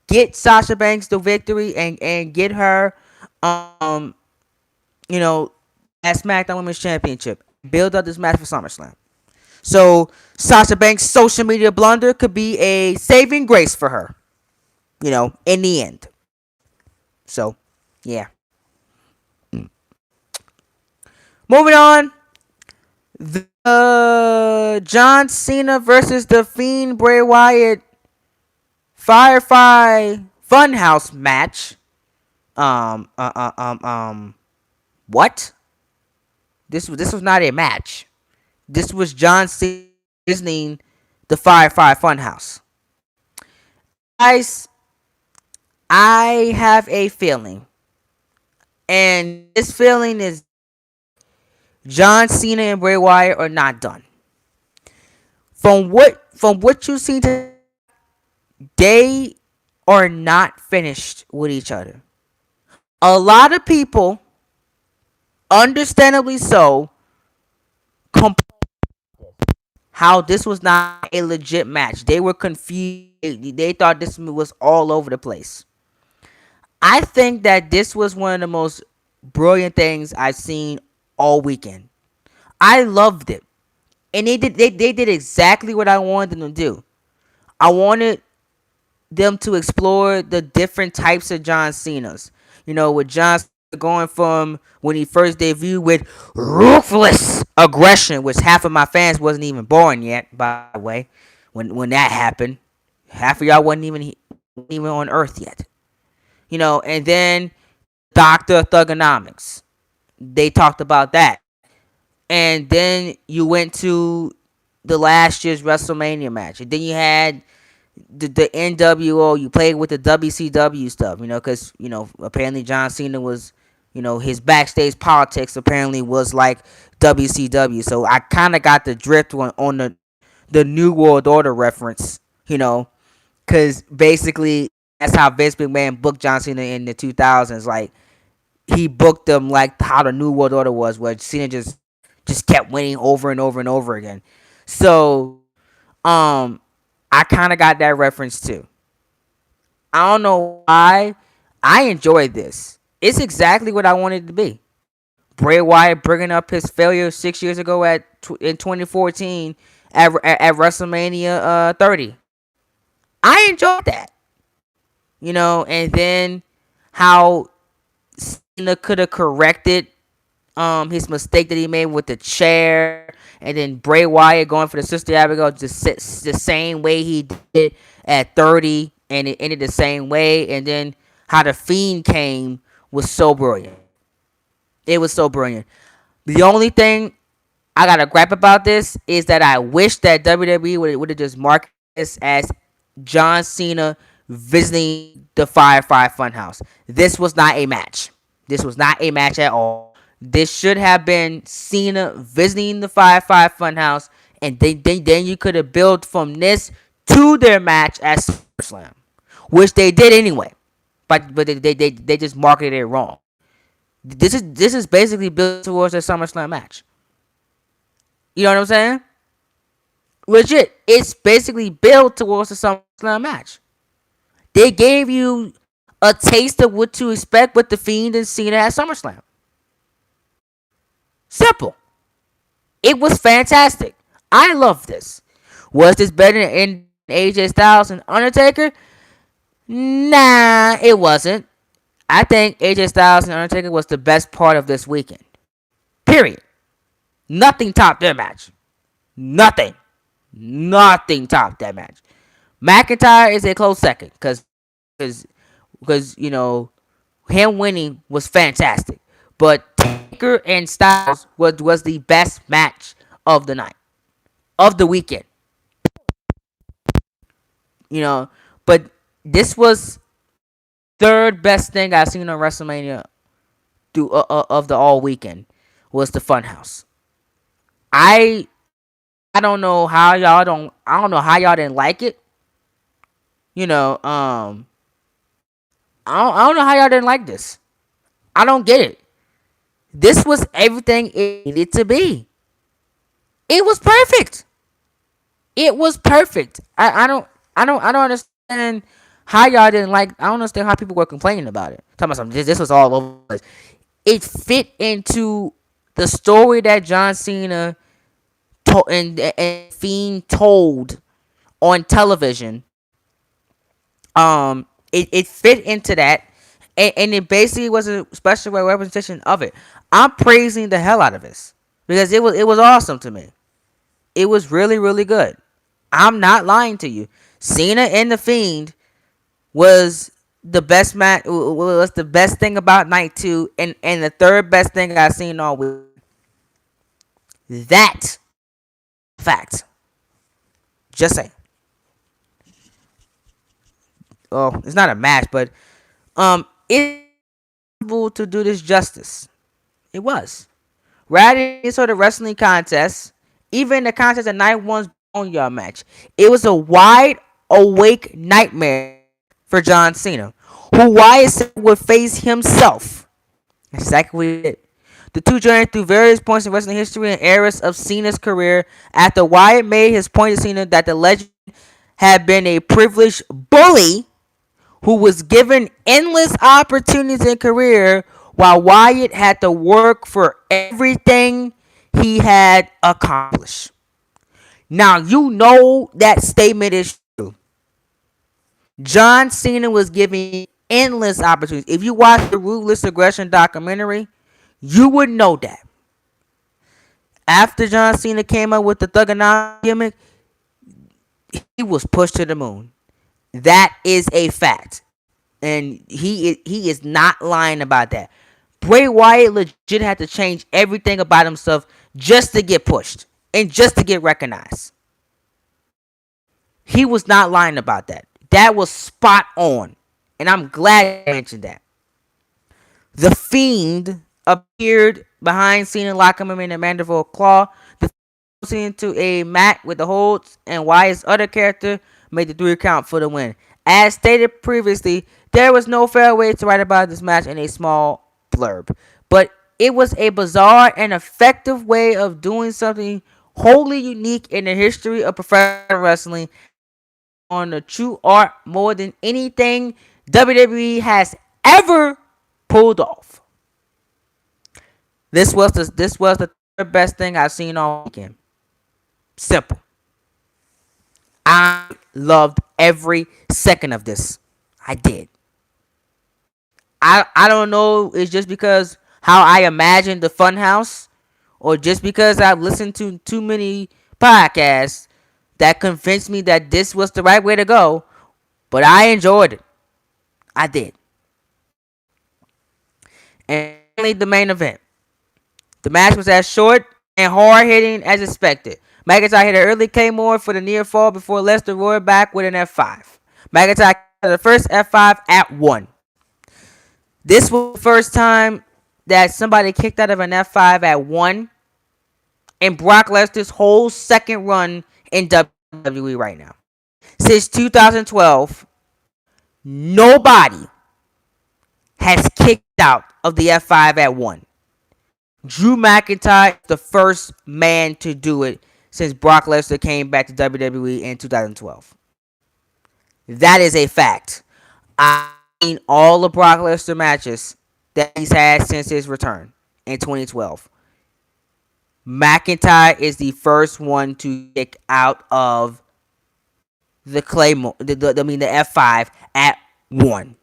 Get Sasha Banks the victory, and get her you know, at SmackDown Women's Championship. Build up this match for SummerSlam. So Sasha Banks' social media blunder could be a saving grace for her. In the end. So, yeah. Moving on. The John Cena versus the Fiend Bray Wyatt Firefly Funhouse match. What? This was not a match. This was John Cena visiting the Firefly Funhouse. Guys, I have a feeling, and this feeling is John Cena and Bray Wyatt are not done. From what you see today, they are not finished with each other. A lot of people, understandably so, complain how this was not a legit match. They were confused. They thought this was all over the place. I think that this was one of the most brilliant things I've seen all weekend. I loved it. And they did exactly what I wanted them to do. I wanted them to explore the different types of John Cena's. With John Cena going from when he first debuted with ruthless aggression, which half of my fans wasn't even born yet, by the way. When that happened, half of y'all wasn't even on Earth yet. And then Dr. Thugonomics. They talked about that. And then you went to the last year's WrestleMania match. And then you had the NWO. You played with the WCW stuff, because, apparently John Cena was, his backstage politics apparently was like WCW. So I kind of got the drift on the New World Order reference, because basically that's how Vince McMahon booked John Cena in the 2000s. Like, he booked them like how the New World Order was, where Cena just kept winning over and over and over again. So, I kind of got that reference too. I don't know why. I enjoyed this. It's exactly what I wanted it to be. Bray Wyatt bringing up his failure 6 years ago in 2014 at WrestleMania 30. I enjoyed that. And then how Cena could have corrected his mistake that he made with the chair, and then Bray Wyatt going for the Sister Abigail just the same way he did at 30, and it ended the same way. And then how the Fiend came was so brilliant. It was so brilliant. The only thing I gotta gripe about this is that I wish that WWE would have just marked this as John Cena visiting the Firefly Funhouse. This was not a match. This was not a match at all. This should have been Cena visiting the Firefly Funhouse, and then you could have built from this to their match at SummerSlam, which they did anyway. But they just marketed it wrong. This is basically built towards a SummerSlam match. You know what I'm saying? Legit, it's basically built towards a SummerSlam match. They gave you a taste of what to expect with the Fiend and Cena at SummerSlam. Simple. It was fantastic. I love this. Was this better than AJ Styles and Undertaker? Nah, it wasn't. I think AJ Styles and Undertaker was the best part of this weekend. Period. Nothing topped their match. Nothing. Nothing topped that match. McIntyre is a close second because him winning was fantastic. But Taker and Styles was the best match of the night, of the weekend. You know, but this was third best thing I've seen on WrestleMania of the all weekend was the Funhouse. I I don't know how y'all don't I don't know how y'all didn't like it. You know, I don't know how y'all didn't like this. I don't get it. This was everything it needed to be. It was perfect. It was perfect. I don't understand how y'all didn't like. I don't understand how people were complaining about it. Talking about something. This was all over the place. It fit into the story that John Cena and Fiend told on television. It fit into that, and it basically was a special representation of it. I'm praising the hell out of this because it was awesome to me. It was really really good. I'm not lying to you. Cena and the Fiend was the best match. Was the best thing about night two, and the third best thing I've seen all week. That fact. Just say. Oh, it's not a match, but it's possible to do this justice. It was. Rather than any sort of wrestling contest, even the contest of night one's Boneyard match, it was a wide awake nightmare for John Cena, who Wyatt said would face himself. That's exactly what he did. The two journeyed through various points in wrestling history and eras of Cena's career after Wyatt made his point to Cena that the legend had been a privileged bully who was given endless opportunities in career while Wyatt had to work for everything he had accomplished. Now, you know that statement is true. John Cena was given endless opportunities. If you watch the Ruthless Aggression documentary, you would know that. After John Cena came up with the Thugonomics gimmick, he was pushed to the moon. That is a fact. And he is not lying about that. Bray Wyatt legit had to change everything about himself just to get pushed and just to get recognized. He was not lying about that. That was spot on. And I'm glad I mentioned that. The Fiend appeared behind Cena, locking him in a mandible claw. The Fiend into a mat with the holds, and Wyatt's other character made the 3 count for the win. As stated previously, there was no fair way to write about this match in a small blurb, but it was a bizarre and effective way of doing something wholly unique in the history of professional wrestling on the true art more than anything WWE has ever pulled off. This was the third best thing I've seen all weekend. Simple. I loved every second of this. I did. I don't know. It's just because how I imagined the Funhouse, or just because I've listened to too many podcasts that convinced me that this was the right way to go. But I enjoyed it. I did. And finally, the main event. The match was as short and hard hitting as expected. McIntyre hit an early Claymore for the near fall before Lesnar roared back with an F5. McIntyre got the first F5 at 1. This was the first time that somebody kicked out of an F5 at 1 in Brock Lesnar's whole second run in WWE right now. Since 2012, nobody has kicked out of the F5 at 1. Drew McIntyre is the first man to do it since Brock Lesnar came back to WWE in 2012. That is a fact. I've seen all the Brock Lesnar matches that he's had since his return in 2012. McIntyre is the first one to kick out of the Claymore, the F5 at 1.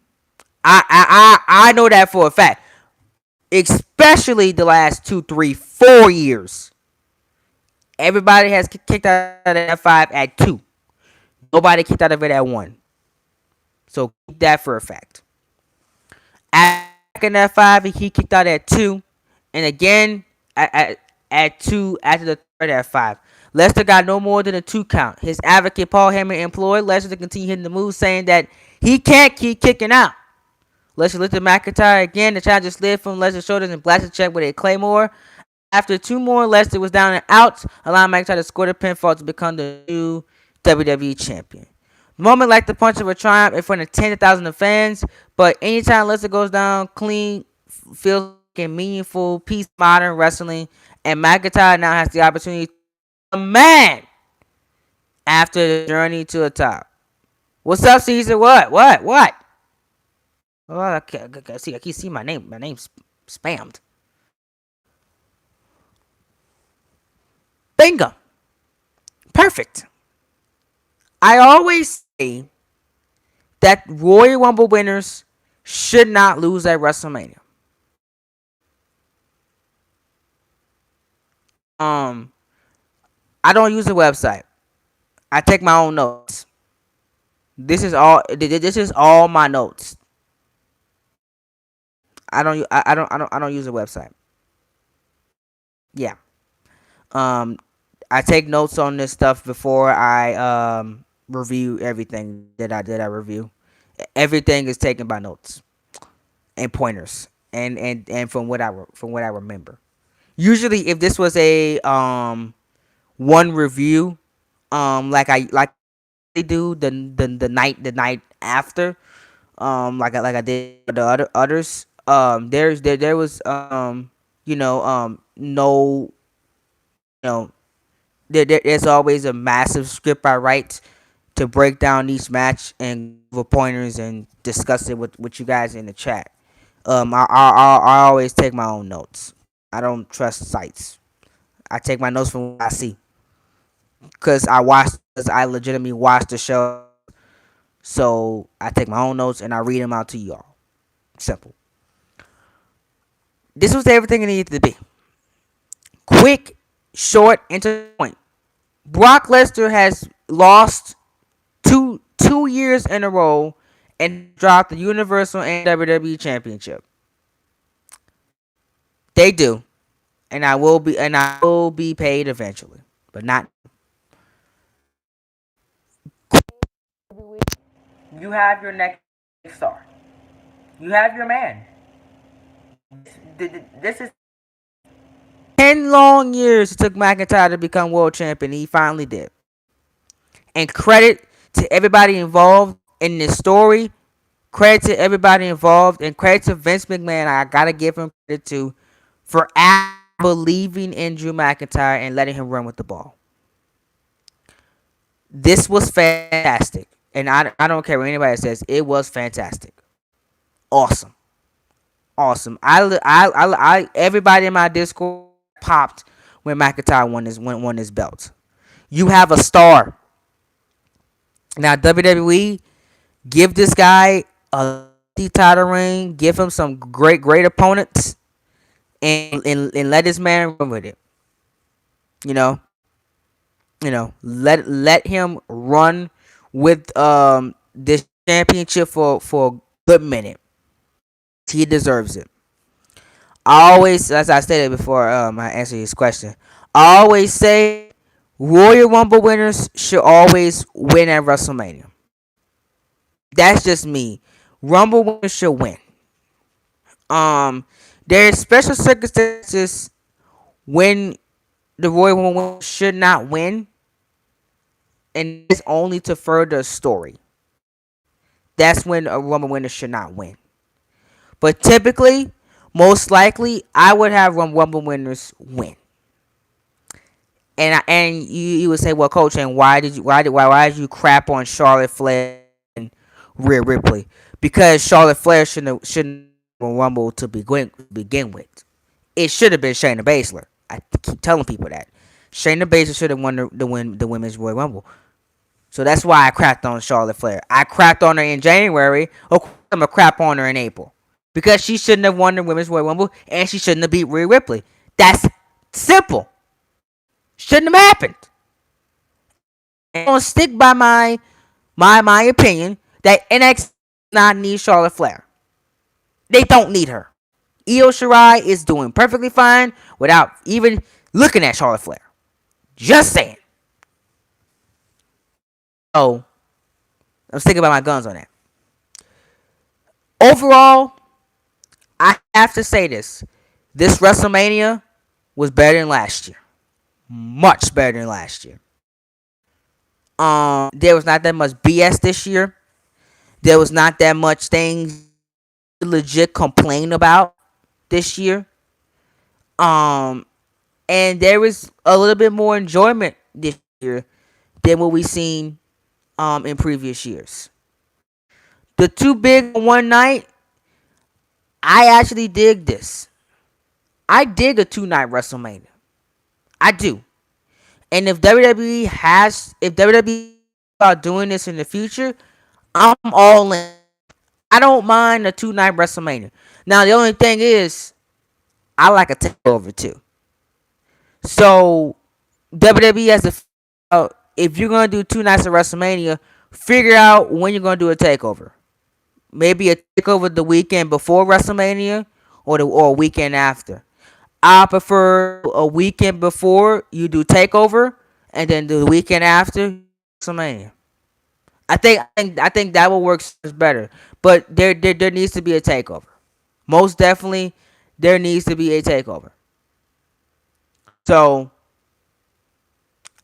I know that for a fact. Especially the last 2, 3, 4 years. Everybody has kicked out of the F5 at 2. Nobody kicked out of it at 1. So keep that for a fact. Back in F5, he kicked out at 2. And again, at 2 after the third F5. Lesnar got no more than a 2 count. His advocate Paul Heyman employed Lesnar to continue hitting the move, saying that he can't keep kicking out. Lesnar lifted McIntyre again. The challenger slid from Lesnar's shoulders and blasted check with a claymore. After 2 more, Lesnar was down and out, allowing McIntyre to score the pinfall to become the new WWE champion. The moment like the punch of a triumph in front of tens of thousands of fans, but anytime Lesnar goes down clean, feels like a meaningful piece of modern wrestling, and McIntyre now has the opportunity to be a man after the journey to the top. What's up, Caesar? What? Oh, I keep seeing my name. My name's spammed. Bingo. Perfect. I always say that Royal Rumble winners should not lose at WrestleMania. I don't use a website. I take my own notes. This is all. This is all my notes. I don't use a website. Yeah. Um, I take notes on this stuff before I review everything that I review. Everything is taken by notes and pointers and from what I remember. Usually, if this was a one review, like they do the night after, like I did the others. There was no you know there's always a massive script I write to break down each match and give pointers and discuss it with you guys in the chat. I always take my own notes. I don't trust sites. I take my notes from what I see because I legitimately watch the show. So I take my own notes and I read them out to y'all. Simple. This was everything it needed to be. Quick, short, and to the point. Brock Lesnar has lost two years in a row and dropped the Universal and WWE Championship. They do, and I will be paid eventually, but not. You have your next star. You have your man. This is 10 long years it took McIntyre to become world champion. He finally did. And credit to everybody involved in this story. Credit to everybody involved, and credit to Vince McMahon. I gotta give him credit too for believing in Drew McIntyre and letting him run with the ball. This was fantastic, and I don't care what anybody says. It was fantastic, awesome, awesome. Everybody in my Discord popped when McIntyre won his belt. You have a star now. WWE, give this guy a title ring. Give him some great opponents, and let this man run with it. You know, let him run with this championship for a good minute. He deserves it. I always, as I stated before, I answer his question. I always say Royal Rumble winners should always win at WrestleMania. That's just me. Rumble winners should win. There's special circumstances when the Royal Rumble winner should not win, and it's only to further a story. That's when a Rumble winner should not win. But typically, most likely, I would have Rumble winners win. And you would say, well, coach, and why did you crap on Charlotte Flair and Rhea Ripley? Because Charlotte Flair shouldn't have won Rumble to begin with. It should have been Shayna Baszler. I keep telling people that Shayna Baszler should have won the women's Royal Rumble. So that's why I crapped on Charlotte Flair. I crapped on her in January. Of course, I'm gonna crap on her in April because she shouldn't have won the women's Royal Rumble and she shouldn't have beat Rhea Ripley. That's simple. Shouldn't have happened. And I'm gonna stick by my opinion that NXT does not need Charlotte Flair. They don't need her. Io Shirai is doing perfectly fine without even looking at Charlotte Flair. Just saying. So I'm sticking by my guns on that. Overall, I have to say this. This WrestleMania was better than last year. Much better than last year. There was not that much BS this year. There was not that much things to legit complain about this year. Um, and there was a little bit more enjoyment this year than what we've seen in previous years. The two big one night, I actually dig this. I dig a 2 night WrestleMania. I do. And if WWE about doing this in the future, I'm all in. I don't mind a 2 night WrestleMania. Now the only thing is, I like a takeover too. So WWE has to if you're gonna do 2 nights of WrestleMania, figure out when you're gonna do a takeover. Maybe a takeover the weekend before WrestleMania or a weekend after. I prefer a weekend before you do takeover, and then the weekend after WrestleMania. I think that will work better. But there needs to be a takeover. Most definitely, there needs to be a takeover. So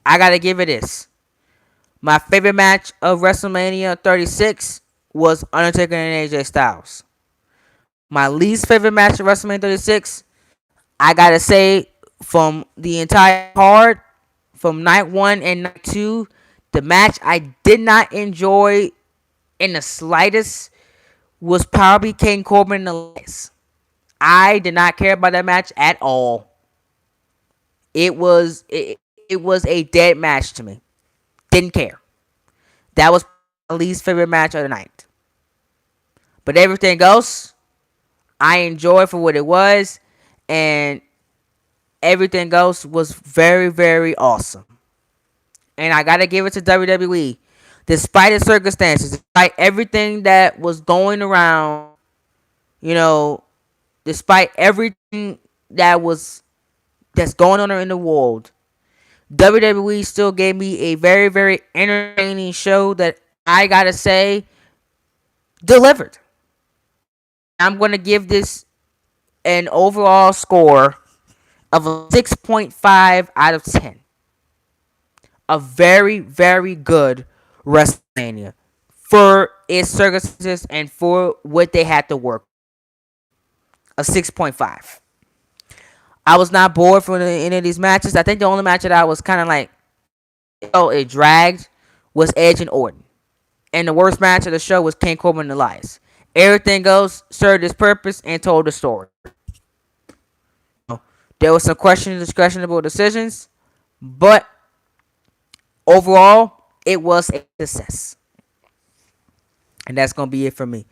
I gotta give it this. My favorite match of WrestleMania 36 was Undertaker and AJ Styles. My least favorite match of WrestleMania 36, I gotta say, from the entire card, from night one and night two, the match I did not enjoy in the slightest was probably King Corbin and Elias. I did not care about that match at all. It was a dead match to me. Didn't care. That was my least favorite match of the night. But everything else, I enjoyed for what it was, and everything else was very, very awesome. And I gotta give it to WWE. Despite the circumstances, despite everything that was going around, you know, despite everything that's going on in the world, WWE still gave me a very, very entertaining show that I gotta say delivered. I'm gonna give this an overall score of a 6.5 out of 10. A very, very good WrestleMania for its circumstances and for what they had to work. A 6.5. I was not bored from any of these matches. I think the only match that I was kind of like, oh, it dragged was Edge and Orton. And the worst match of the show was King Corbin and Elias. Everything else served its purpose and told the story. There was some questionable decisions, but overall, it was a success. And that's going to be it for me.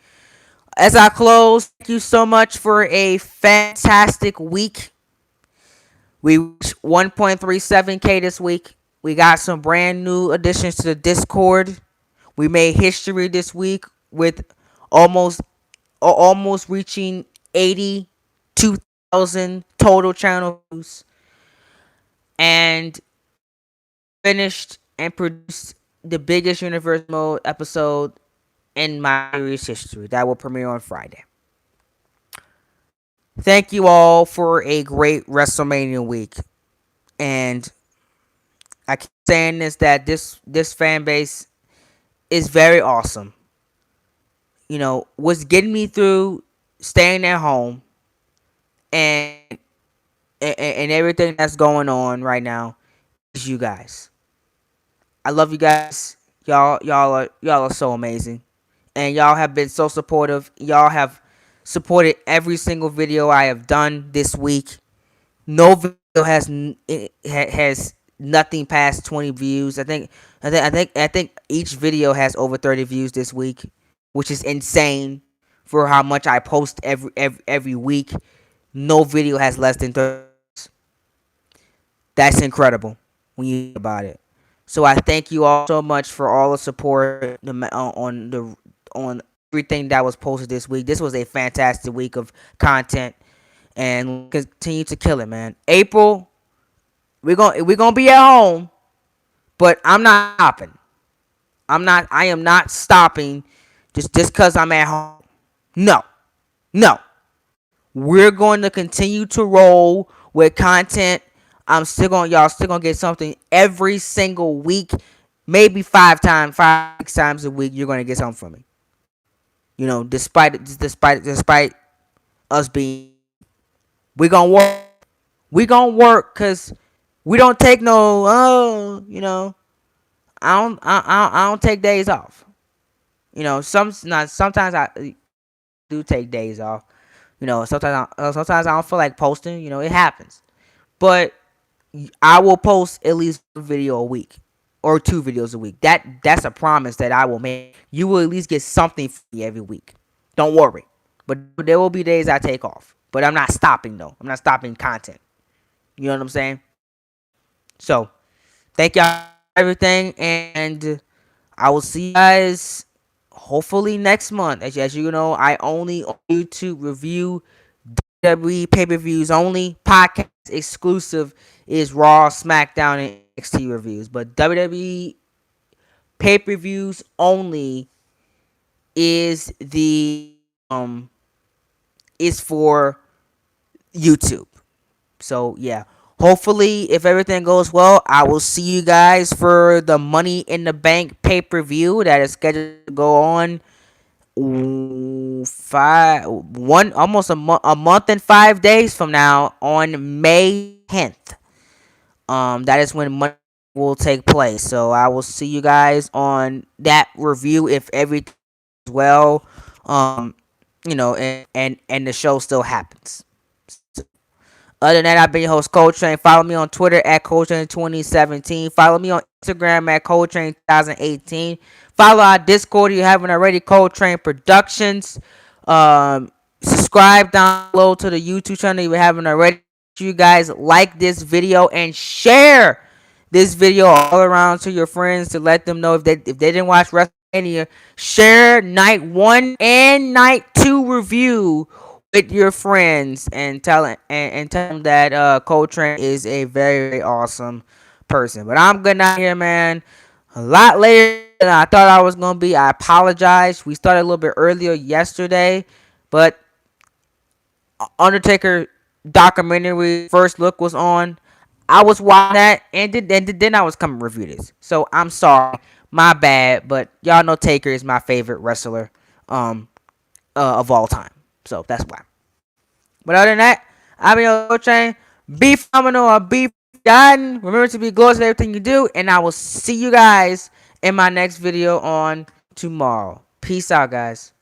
As I close, thank you so much for a fantastic week. We reached 1.37K this week. We got some brand new additions to the Discord. We made history this week with almost reaching 82,000 total channel views, and finished and produced the biggest Universe Mode episode in my series history that will premiere on Friday. Thank you all for a great WrestleMania week, and I keep saying this, that this fan base is very awesome. What's getting me through staying at home, and and everything that's going on right now is you guys. I love you guys. Y'all are so amazing, and y'all have been so supportive. Y'all have supported every single video I have done this week. No video has nothing past 20 views. I think each video has over 30 views this week, which is insane for how much I post every week. No video has less than 30 views. That's incredible when you think about it. So I thank you all so much for all the support on everything that was posted this week. This was a fantastic week of content, and continue to kill it, man. April, we're gonna be at home, but I'm not stopping. I am not stopping just cause I'm at home. No, no. We're going to continue to roll with content. Y'all still gonna get something every single week, maybe 6 times a week. You're gonna get something from me. Despite us being, we gonna work. We gonna work, cause we don't take no. I don't take days off. Sometimes I do take days off. Sometimes I don't feel like posting. It happens. But I will post at least one video a week or 2 videos a week. That's a promise that I will make. You will at least get something from me every week. Don't worry. But there will be days I take off. But I'm not stopping though. I'm not stopping content. You know what I'm saying? So thank y'all for everything, and I will see you guys hopefully next month. As you know, I only on YouTube review WWE pay-per-views only. Podcast exclusive is Raw, SmackDown, and NXT reviews. But WWE pay-per-views only is the is for YouTube. So yeah. Hopefully, if everything goes well, I will see you guys for the Money in the Bank pay-per-view that is scheduled to go on almost a month and 5 days from now on May 10th. That is when Money will take place. So I will see you guys on that review if everything is well. Um, and the show still happens. Other than that, I've been your host, Coltrane. Follow me on Twitter at Coltrane2017. Follow me on Instagram at Coltrane2018. Follow our Discord if you haven't already, Coltrane Productions. Subscribe down below to the YouTube channel if you haven't already. You guys like this video and share this video all around to your friends to let them know if they didn't watch WrestleMania. Share night 1 and night 2 review with your friends and tell them that Coltrane is a very, very awesome person. But I'm getting out here, man, a lot later than I thought I was gonna be. I apologize. We started a little bit earlier yesterday, but Undertaker documentary first look was on. I was watching that, and then I was coming to review this. So I'm sorry, my bad. But y'all know Taker is my favorite wrestler, of all time. So that's why. But other than that, I'm your Coach Chain. Be phenomenal or be forgotten. Remember to be glorious in everything you do, and I will see you guys in my next video on tomorrow. Peace out, guys.